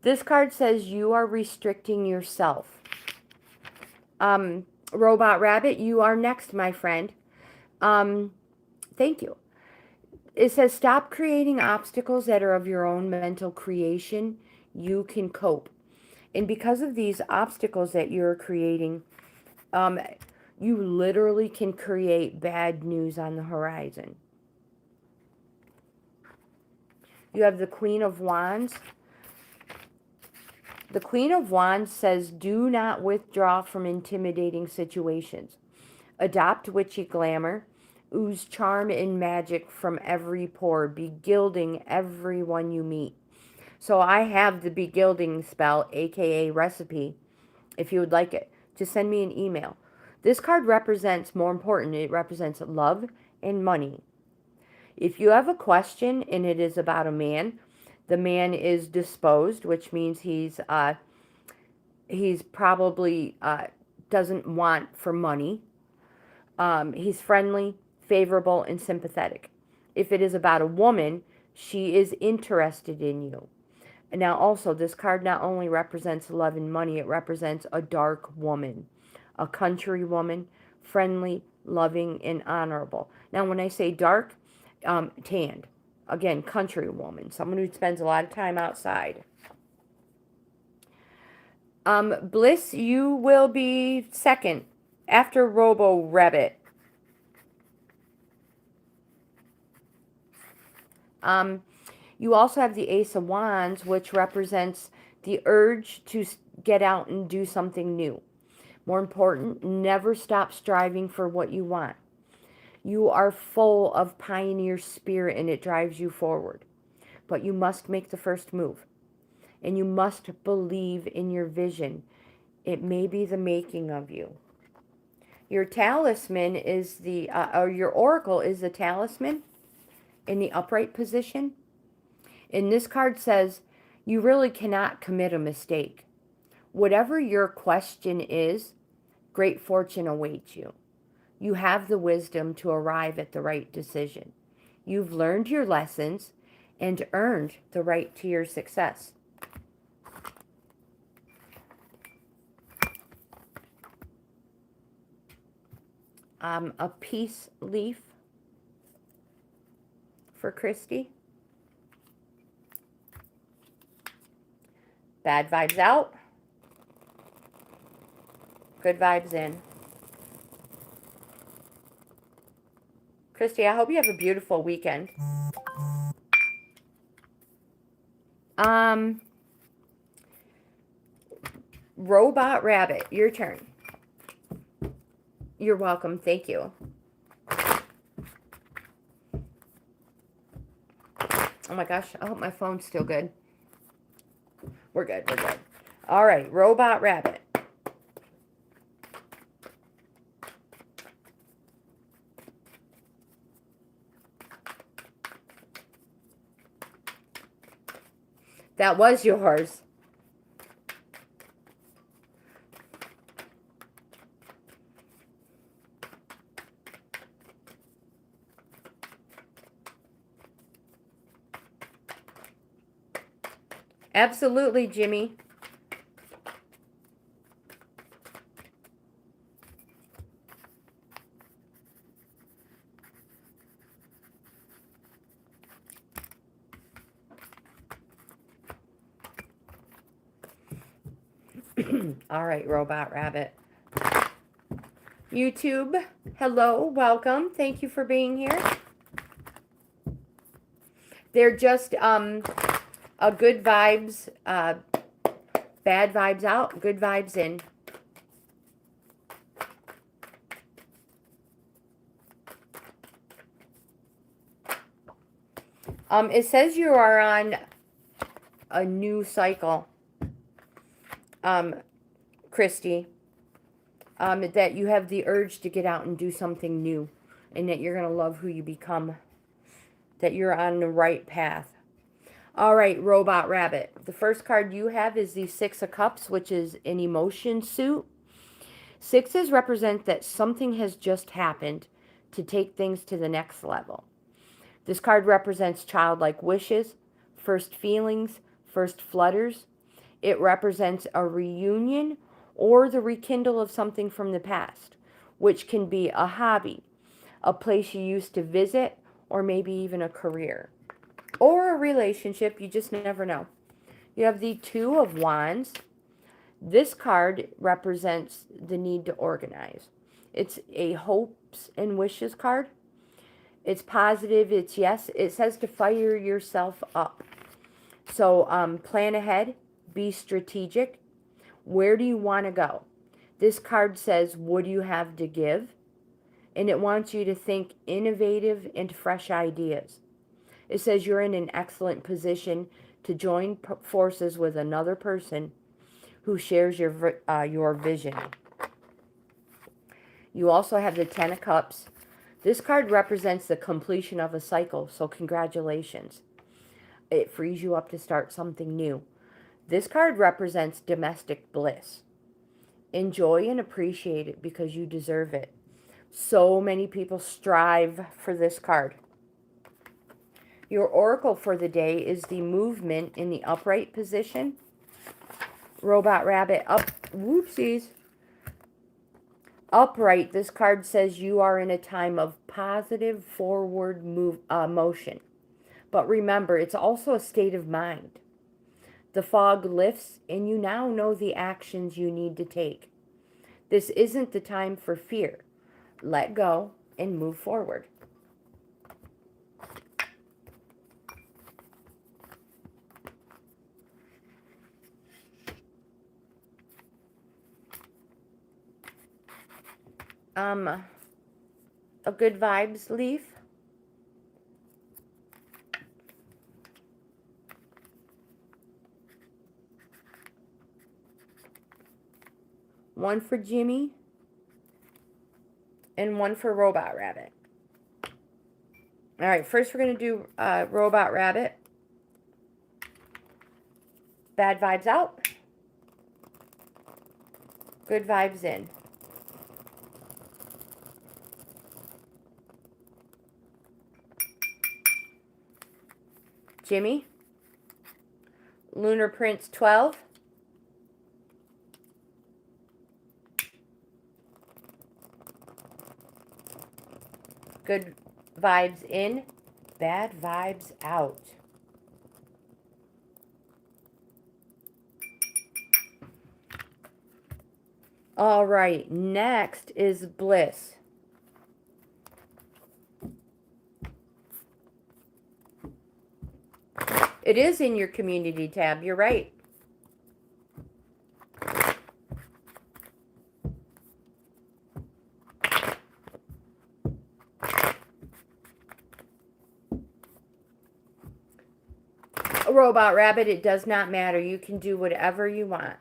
This card says you are restricting yourself. Robot Rabbit, you are next, my friend. Thank you. It says stop creating obstacles that are of your own mental creation. You can cope. And because of these obstacles that you're creating, you literally can create bad news on the horizon. You have the Queen of Wands. The Queen of Wands says, do not withdraw from intimidating situations. Adopt witchy glamour. Ooze charm and magic from every pore. Be gilding everyone you meet. So I have the begilding spell, aka recipe, if you would like it. Just send me an email. This card represents, more important, it represents love and money. If you have a question and it is about a man, the man is disposed, which means he's probably doesn't want for money. He's friendly, favorable, and sympathetic. If it is about a woman, she is interested in you. Now also, this card not only represents love and money, it represents a dark woman, a country woman, friendly, loving, and honorable. Now when I say dark, tanned. Again, country woman, someone who spends a lot of time outside. Bliss, you will be second after Robo Rabbit. You also have the Ace of Wands, which represents the urge to get out and do something new. More important, never stop striving for what you want. You are full of pioneer spirit and it drives you forward. But you must make the first move. And you must believe in your vision. It may be the making of you. Your talisman is or your oracle is the talisman in the upright position. And this card says, you really cannot commit a mistake. Whatever your question is, great fortune awaits you. You have the wisdom to arrive at the right decision. You've learned your lessons and earned the right to your success. A peace leaf for Christy. Bad vibes out. Good vibes in. Christy, I hope you have a beautiful weekend. Robot Rabbit, your turn. You're welcome. Thank you. Oh my gosh, I hope my phone's still good. We're good, we're good. All right, Robot Rabbit. That was yours. Absolutely, Jimmy. All right, Robot Rabbit. YouTube, hello, welcome. Thank you for being here. They're just good vibes, bad vibes out, good vibes in. It says you are on a new cycle, Christy, that you have the urge to get out and do something new, and that you're going to love who you become, that you're on the right path. All right, Robot Rabbit. The first card you have is the Six of Cups, which is an emotion suit. Sixes represent that something has just happened to take things to the next level. This card represents childlike wishes, first feelings, first flutters. It represents a reunion or the rekindle of something from the past, which can be a hobby, a place you used to visit, or maybe even a career. Or a relationship, you just never know. You have the Two of Wands. This card represents the need to organize. It's a hopes and wishes card. It's positive, it's yes. It says to fire yourself up. So plan ahead, be strategic. Where do you want to go? This card says, what do you have to give? and it wants you to think innovative and fresh ideas. It says you're in an excellent position to join forces with another person who shares your vision. You also have the Ten of Cups. This card represents the completion of a cycle, so congratulations. It frees you up to start something new. This card represents domestic bliss. Enjoy and appreciate it because you deserve it. So many people strive for this card. Your oracle for the day is the movement in the upright position. Robot rabbit up, whoopsies. Upright, this card says you are in a time of positive forward motion. But remember, it's also a state of mind. The fog lifts and you now know the actions you need to take. This isn't the time for fear. Let go and move forward. A good vibes leaf. One for Jimmy and one for Robot Rabbit. All right, first we're going to do Robot Rabbit. Bad vibes out. Good vibes in. Jimmy. Lunar Prince 12. Good vibes in, bad vibes out. All right, next is bliss. It is in your community tab, you're right. Robot Rabbit, it does not matter. You can do whatever you want.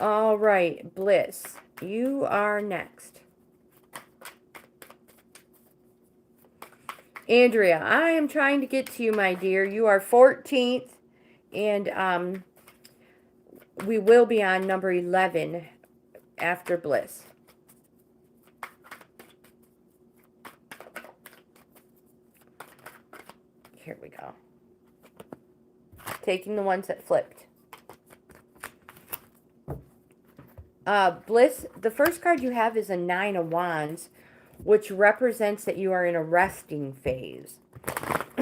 All right, Bliss, you are next. Andrea, I am trying to get to you, my dear. You are 14th, and we will be on number 11 after Bliss. Here we go. Taking the ones that flipped. Bliss, the first card you have is a 9 of Wands, which represents that you are in a resting phase.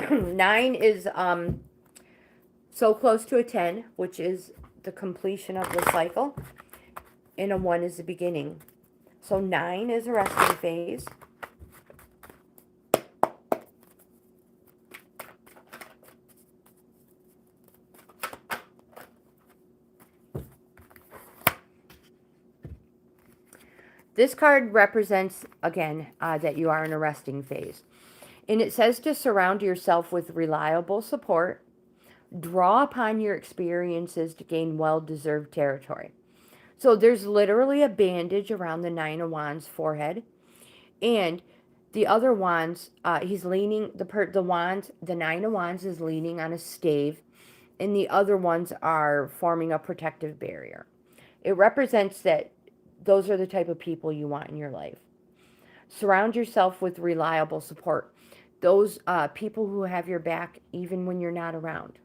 9 is so close to a 10, which is the completion of the cycle, and a 1 is the beginning. So 9 is a resting phase. This card represents, again, that you are in a resting phase. And it says to surround yourself with reliable support. Draw upon your experiences to gain well-deserved territory. So there's literally a bandage around the 9 of Wands forehead. And the other wands, he's leaning, the 9 of Wands is leaning on a stave. And the other ones are forming a protective barrier. It represents that those are the type of people you want in your life. Surround yourself with reliable support. Those people who have your back even when you're not around.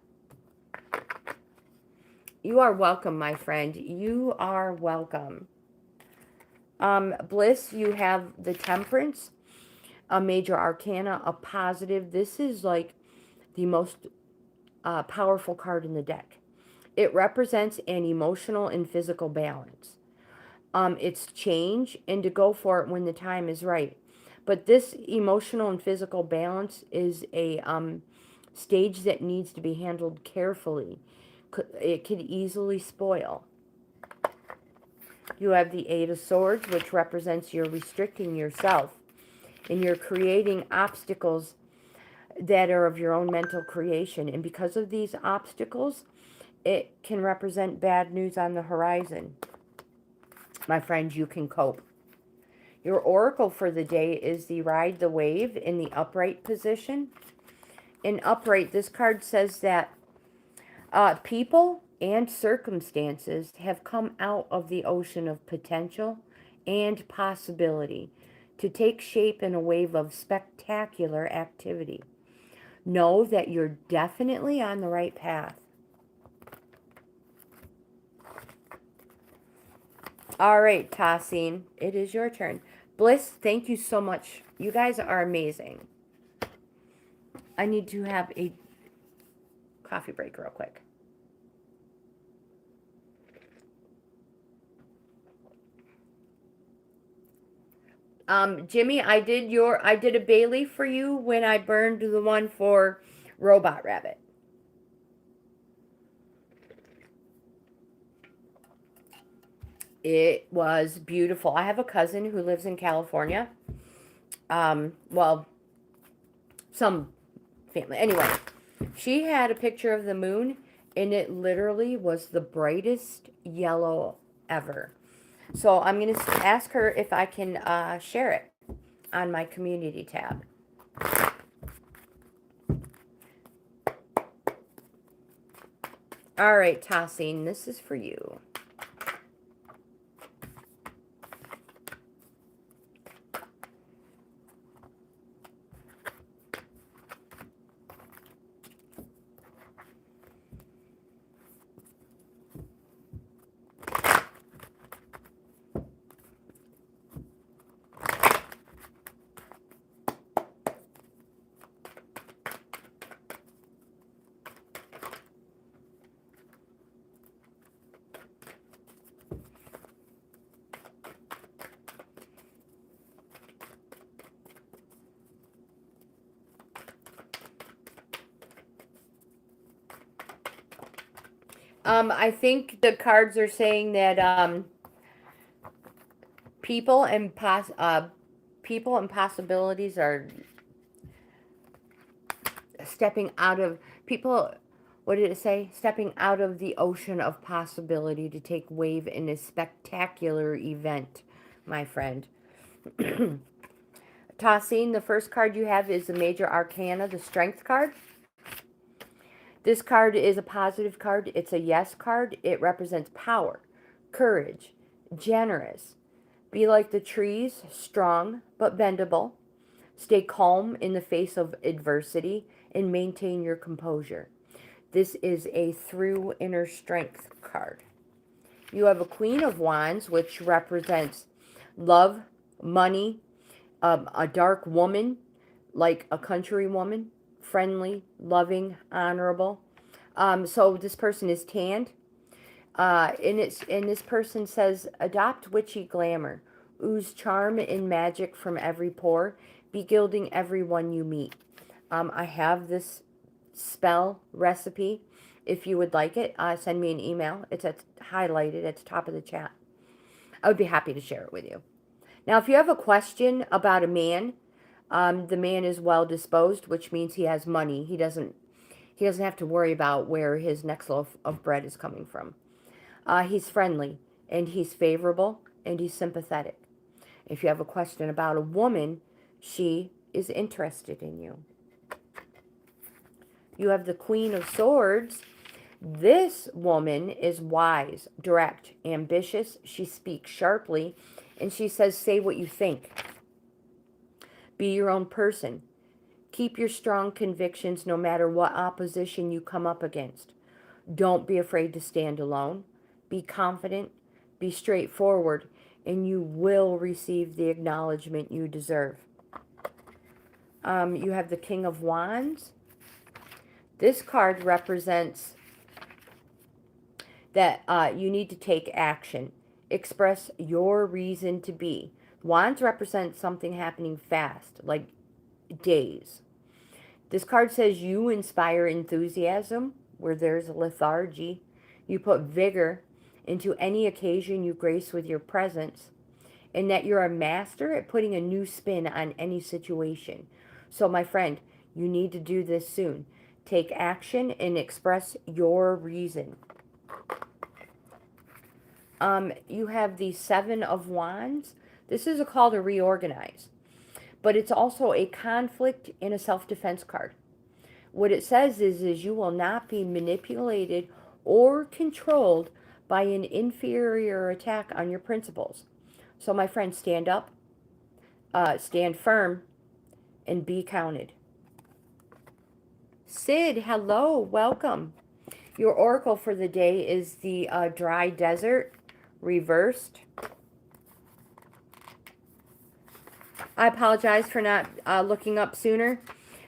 You are welcome, my friend. You are welcome. Bliss, you have the Temperance, a major arcana, a positive. This is like the most powerful card in the deck. It represents an emotional and physical balance. It's change and to go for it when the time is right. But this emotional and physical balance is a stage that needs to be handled carefully It could easily spoil. You have the Eight of Swords, which represents you're restricting yourself and you're creating obstacles that are of your own mental creation. And because of these obstacles, it can represent bad news on the horizon. My friends, you can cope. Your oracle for the day is the Ride the Wave in the upright position. In upright, this card says that people and circumstances have come out of the ocean of potential and possibility to take shape in a wave of spectacular activity. Know that you're definitely on the right path. All right, Tassine, it is your turn. Bliss, thank you so much. You guys are amazing. I need to have a coffee break real quick. Jimmy, I did a bay leaf for you when I burned the one for Robot Rabbit. It was beautiful. I have a cousin who lives in California. Well, some family. Anyway, she had a picture of the moon, and it literally was the brightest yellow ever. So I'm going to ask her if I can share it on my community tab. All right, Tassine, this is for you. I think the cards are saying that people and possibilities are stepping out of people. What did it say? Stepping out of the ocean of possibility to take wave in a spectacular event, my friend. Tassine, the first card you have is the Major Arcana, the Strength card. This card is a positive card. It's a yes card. It represents power, courage, generous. Be like the trees, strong but bendable. Stay calm in the face of adversity and maintain your composure. This is a through inner strength card. You have a Queen of Wands, which represents love, money, a dark woman, like a country woman, friendly, loving, honorable. So this person is tanned. And this person says, adopt witchy glamour. Ooze charm and magic from every pore. Be gilding everyone you meet. I have this spell recipe. If you would like it, send me an email. It's highlighted at the top of the chat. I would be happy to share it with you. Now, if you have a question about a man, the man is well disposed, which means he has money. He doesn't have to worry about where his next loaf of bread is coming from. He's friendly, and he's favorable, and he's sympathetic. If you have a question about a woman, she is interested in you. You have the Queen of Swords. This woman is wise, direct, ambitious. She speaks sharply, and she says, say what you think. Be your own person. Keep your strong convictions no matter what opposition you come up against. Don't be afraid to stand alone. Be confident. Be straightforward, and you will receive the acknowledgement you deserve. You have the King of Wands. This card represents that you need to take action. Express your reason to be. Wands represent something happening fast, like days. This card says you inspire enthusiasm, where there's lethargy. You put vigor into any occasion you grace with your presence, and that you're a master at putting a new spin on any situation. So, my friend, you need to do this soon. Take action and express your reason. You have the Seven of Wands. This is a call to reorganize, but it's also a conflict and a self-defense card. What it says is you will not be manipulated or controlled by an inferior attack on your principles. So, my friend, stand up, stand firm, and be counted. Sid, hello, welcome. Your oracle for the day is the dry desert reversed. I apologize for not looking up sooner,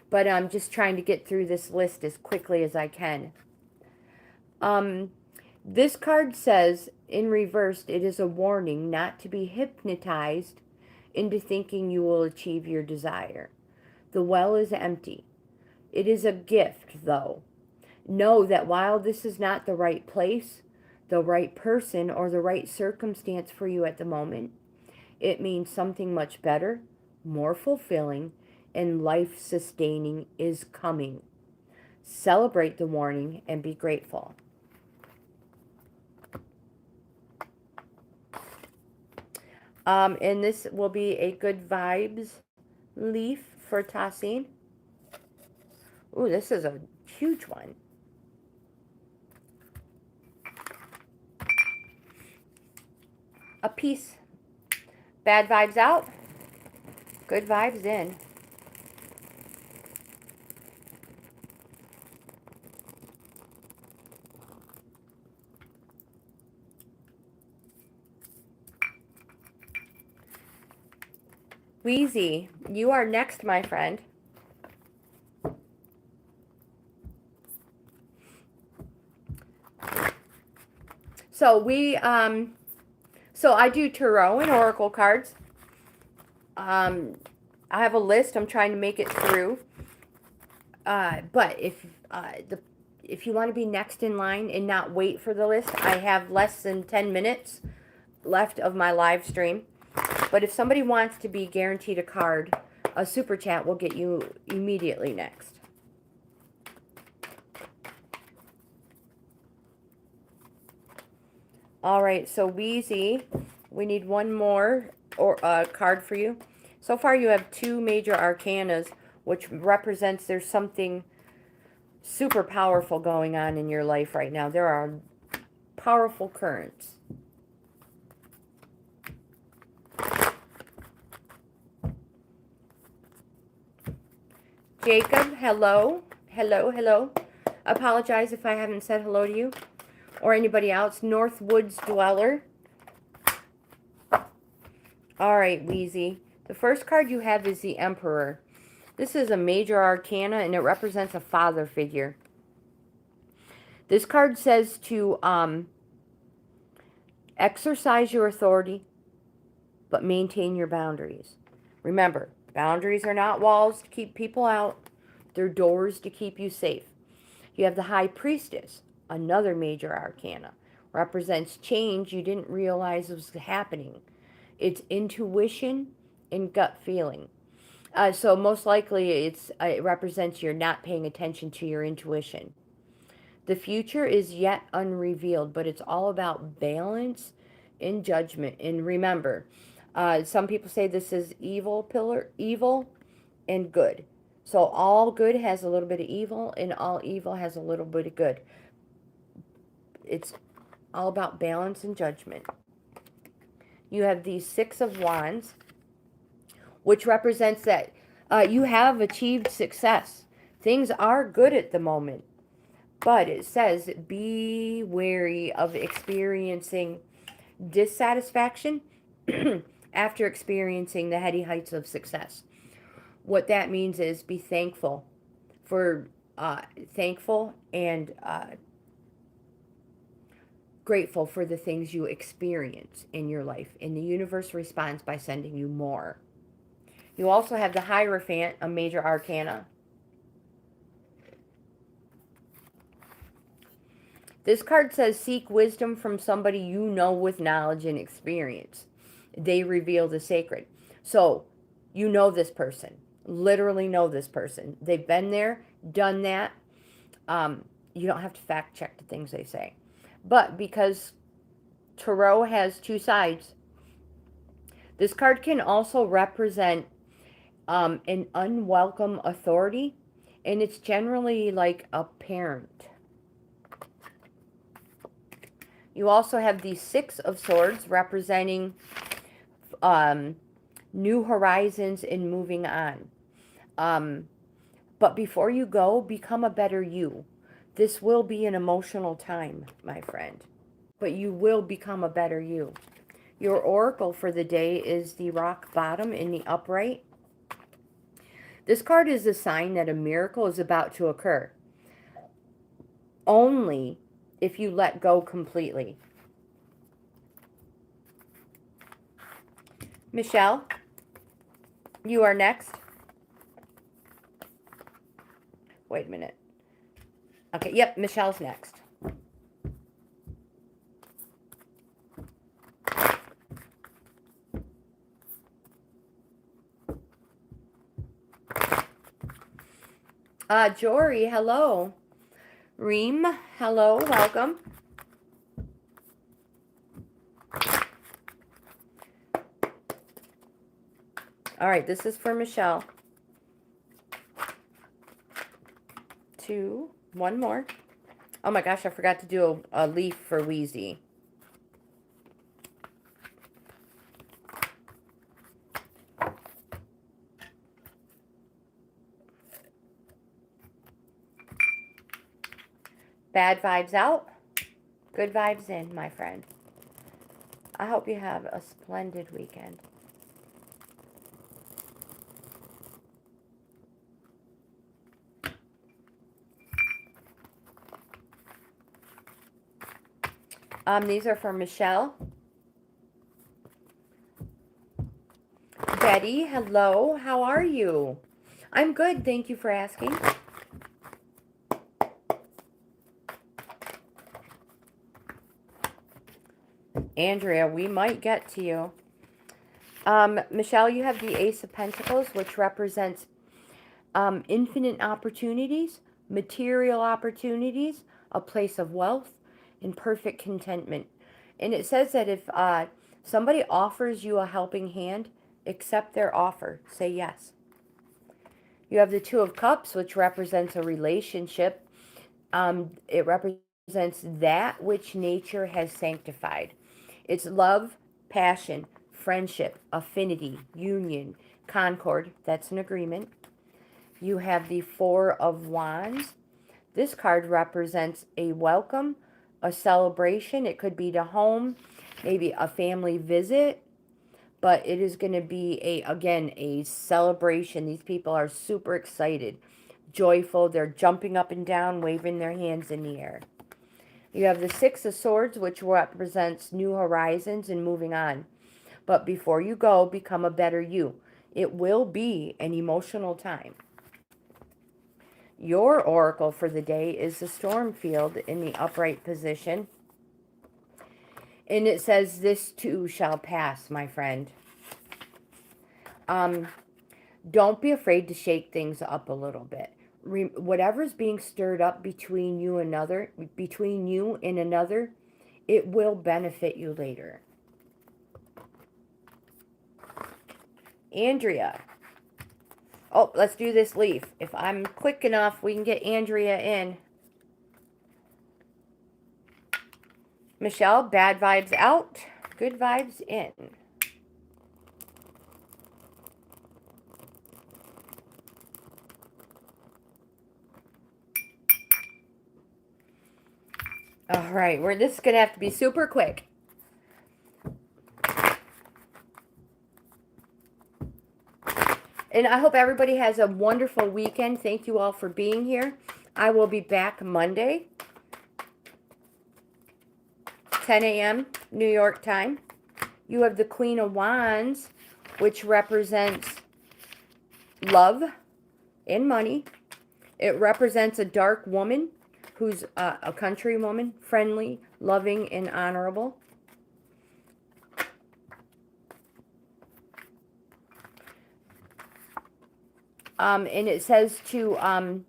but I'm just trying to get through this list as quickly as I can. This card says, in reversed, it is a warning not to be hypnotized into thinking you will achieve your desire. The well is empty. It is a gift, though. Know that while this is not the right place, the right person, or the right circumstance for you at the moment, it means something much better, more fulfilling, and life-sustaining is coming. Celebrate the warning and be grateful. And this will be a good vibes leaf for Tassin. Ooh, this is a huge one. A piece. Bad vibes out. Good vibes in. Wheezy, you are next, my friend. So so I do tarot and oracle cards. I have a list. I'm trying to make it through. But if you want to be next in line and not wait for the list, I have less than 10 minutes left of my live stream. But if somebody wants to be guaranteed a card, a super chat will get you immediately next. All right, so Wheezy, we need one more card for you. So far you have 2 major arcanas, which represents there's something super powerful going on in your life right now. There are powerful currents. Jacob, hello. Hello, hello. I apologize if I haven't said hello to you or anybody else. Northwoods Dweller. All right, Wheezy. The first card you have is the Emperor. This is a major arcana, and it represents a father figure. This card says to exercise your authority, but maintain your boundaries. Remember, boundaries are not walls to keep people out. They're doors to keep you safe. You have the High Priestess, another major arcana. Represents change you didn't realize was happening. It's intuition and gut feeling. So most likely it represents you're not paying attention to your intuition. The future is yet unrevealed, but it's all about balance and judgment. And remember, some people say this is evil and good. So all good has a little bit of evil, and all evil has a little bit of good. It's all about balance and judgment. You have the Six of Wands, which represents that you have achieved success. Things are good at the moment. But it says, be wary of experiencing dissatisfaction after experiencing the heady heights of success. What that means is be thankful and grateful for the things you experience in your life. And the universe responds by sending you more. You also have the Hierophant, a major arcana. This card says seek wisdom from somebody you know with knowledge and experience. They reveal the sacred. So you know this person, literally know this person. They've been there, done that. You don't have to fact check the things they say. But because Tarot has two sides, this card can also represent an unwelcome authority, and it's generally like a parent. You also have the Six of Swords representing new horizons and moving on. But before you go, become a better you. This will be an emotional time, my friend. But you will become a better you. Your oracle for the day is the Rock Bottom in the upright. This card is a sign that a miracle is about to occur. Only if you let go completely. Michelle, you are next. Wait a minute. Okay, yep, Michelle's next. Jory, hello. Reem, hello, welcome. All right, this is for Michelle. One more. Oh my gosh, I forgot to do a leaf for Wheezy. Bad vibes out, good vibes in, my friend. I hope you have a splendid weekend. These are for Michelle. Betty, hello. How are you? I'm good. Thank you for asking. Andrea, we might get to you. Michelle, you have the Ace of Pentacles, which represents infinite opportunities, material opportunities, a place of wealth, and perfect contentment. And it says that if somebody offers you a helping hand, accept their offer. Say yes. You have the Two of Cups, which represents a relationship. It represents that which nature has sanctified. It's love, passion, friendship, affinity, union, concord. That's an agreement. You have the Four of Wands. This card represents a welcome, a celebration. It could be to home, maybe a family visit, but it is going to be, again, a celebration. These people are super excited, joyful. They're jumping up and down, waving their hands in the air. You have the Six of Swords, which represents new horizons and moving on. But before you go, become a better you. It will be an emotional time. Your oracle for the day is the Storm Field in the upright position. And it says, this too shall pass, my friend. Don't be afraid to shake things up a little bit. Whatever's being stirred up between you and another, it will benefit you later. Andrea. Oh, let's do this leaf. If I'm quick enough, we can get Andrea in. Michelle, bad vibes out, good vibes in. All right, this is going to have to be super quick. And I hope everybody has a wonderful weekend. Thank you all for being here. I will be back Monday, 10 a.m. New York time. You have the Queen of Wands, which represents love and money. It represents a dark woman who's a countrywoman, friendly, loving, and honorable. And it says to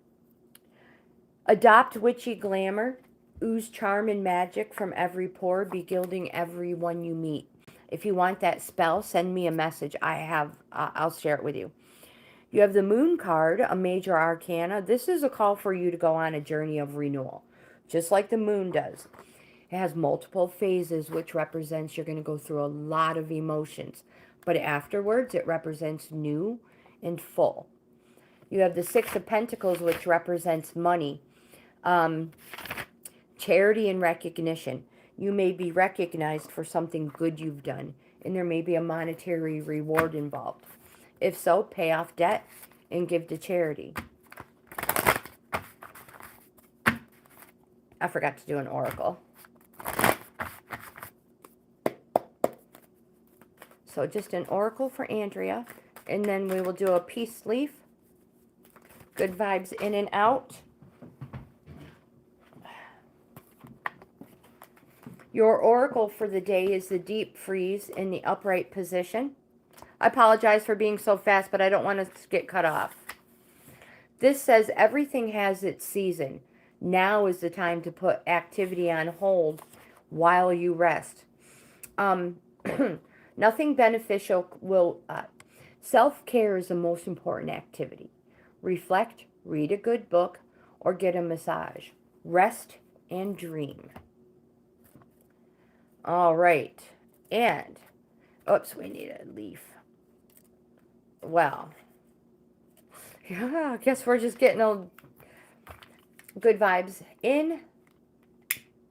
adopt witchy glamour, ooze charm and magic from every pore, be gilding everyone you meet. If you want that spell, send me a message. I'll share it with you. You have the Moon card, a major arcana. This is a call for you to go on a journey of renewal, just like the Moon does. It has multiple phases, which represents you're going to go through a lot of emotions. But afterwards, it represents new and full. You have the Six of Pentacles, which represents money, charity and recognition. You may be recognized for something good you've done, and there may be a monetary reward involved. If so, pay off debt and give to charity. I forgot to do an oracle. So just an oracle for Andrea, and then we will do a peace leaf. Good vibes in and out. Your oracle for the day is the deep freeze in the upright position. I apologize for being so fast, but I don't want to get cut off. This says everything has its season. Now is the time to put activity on hold while you rest. Nothing beneficial will... self-care is the most important activity. Reflect, read a good book, or get a massage. Rest and dream. All right. And, oops, we need a leaf. Well, yeah, I guess we're just getting all good vibes in,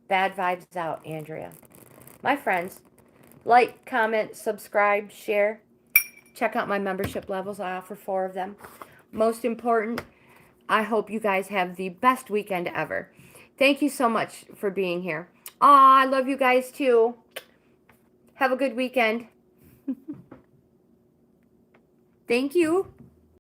bad vibes out, Andrea. My friends, like, comment, subscribe, share. Check out my membership levels. I offer 4 of them. Most important, I hope you guys have the best weekend ever. Thank you so much for being here. Aw, I love you guys too. Have a good weekend. Thank you.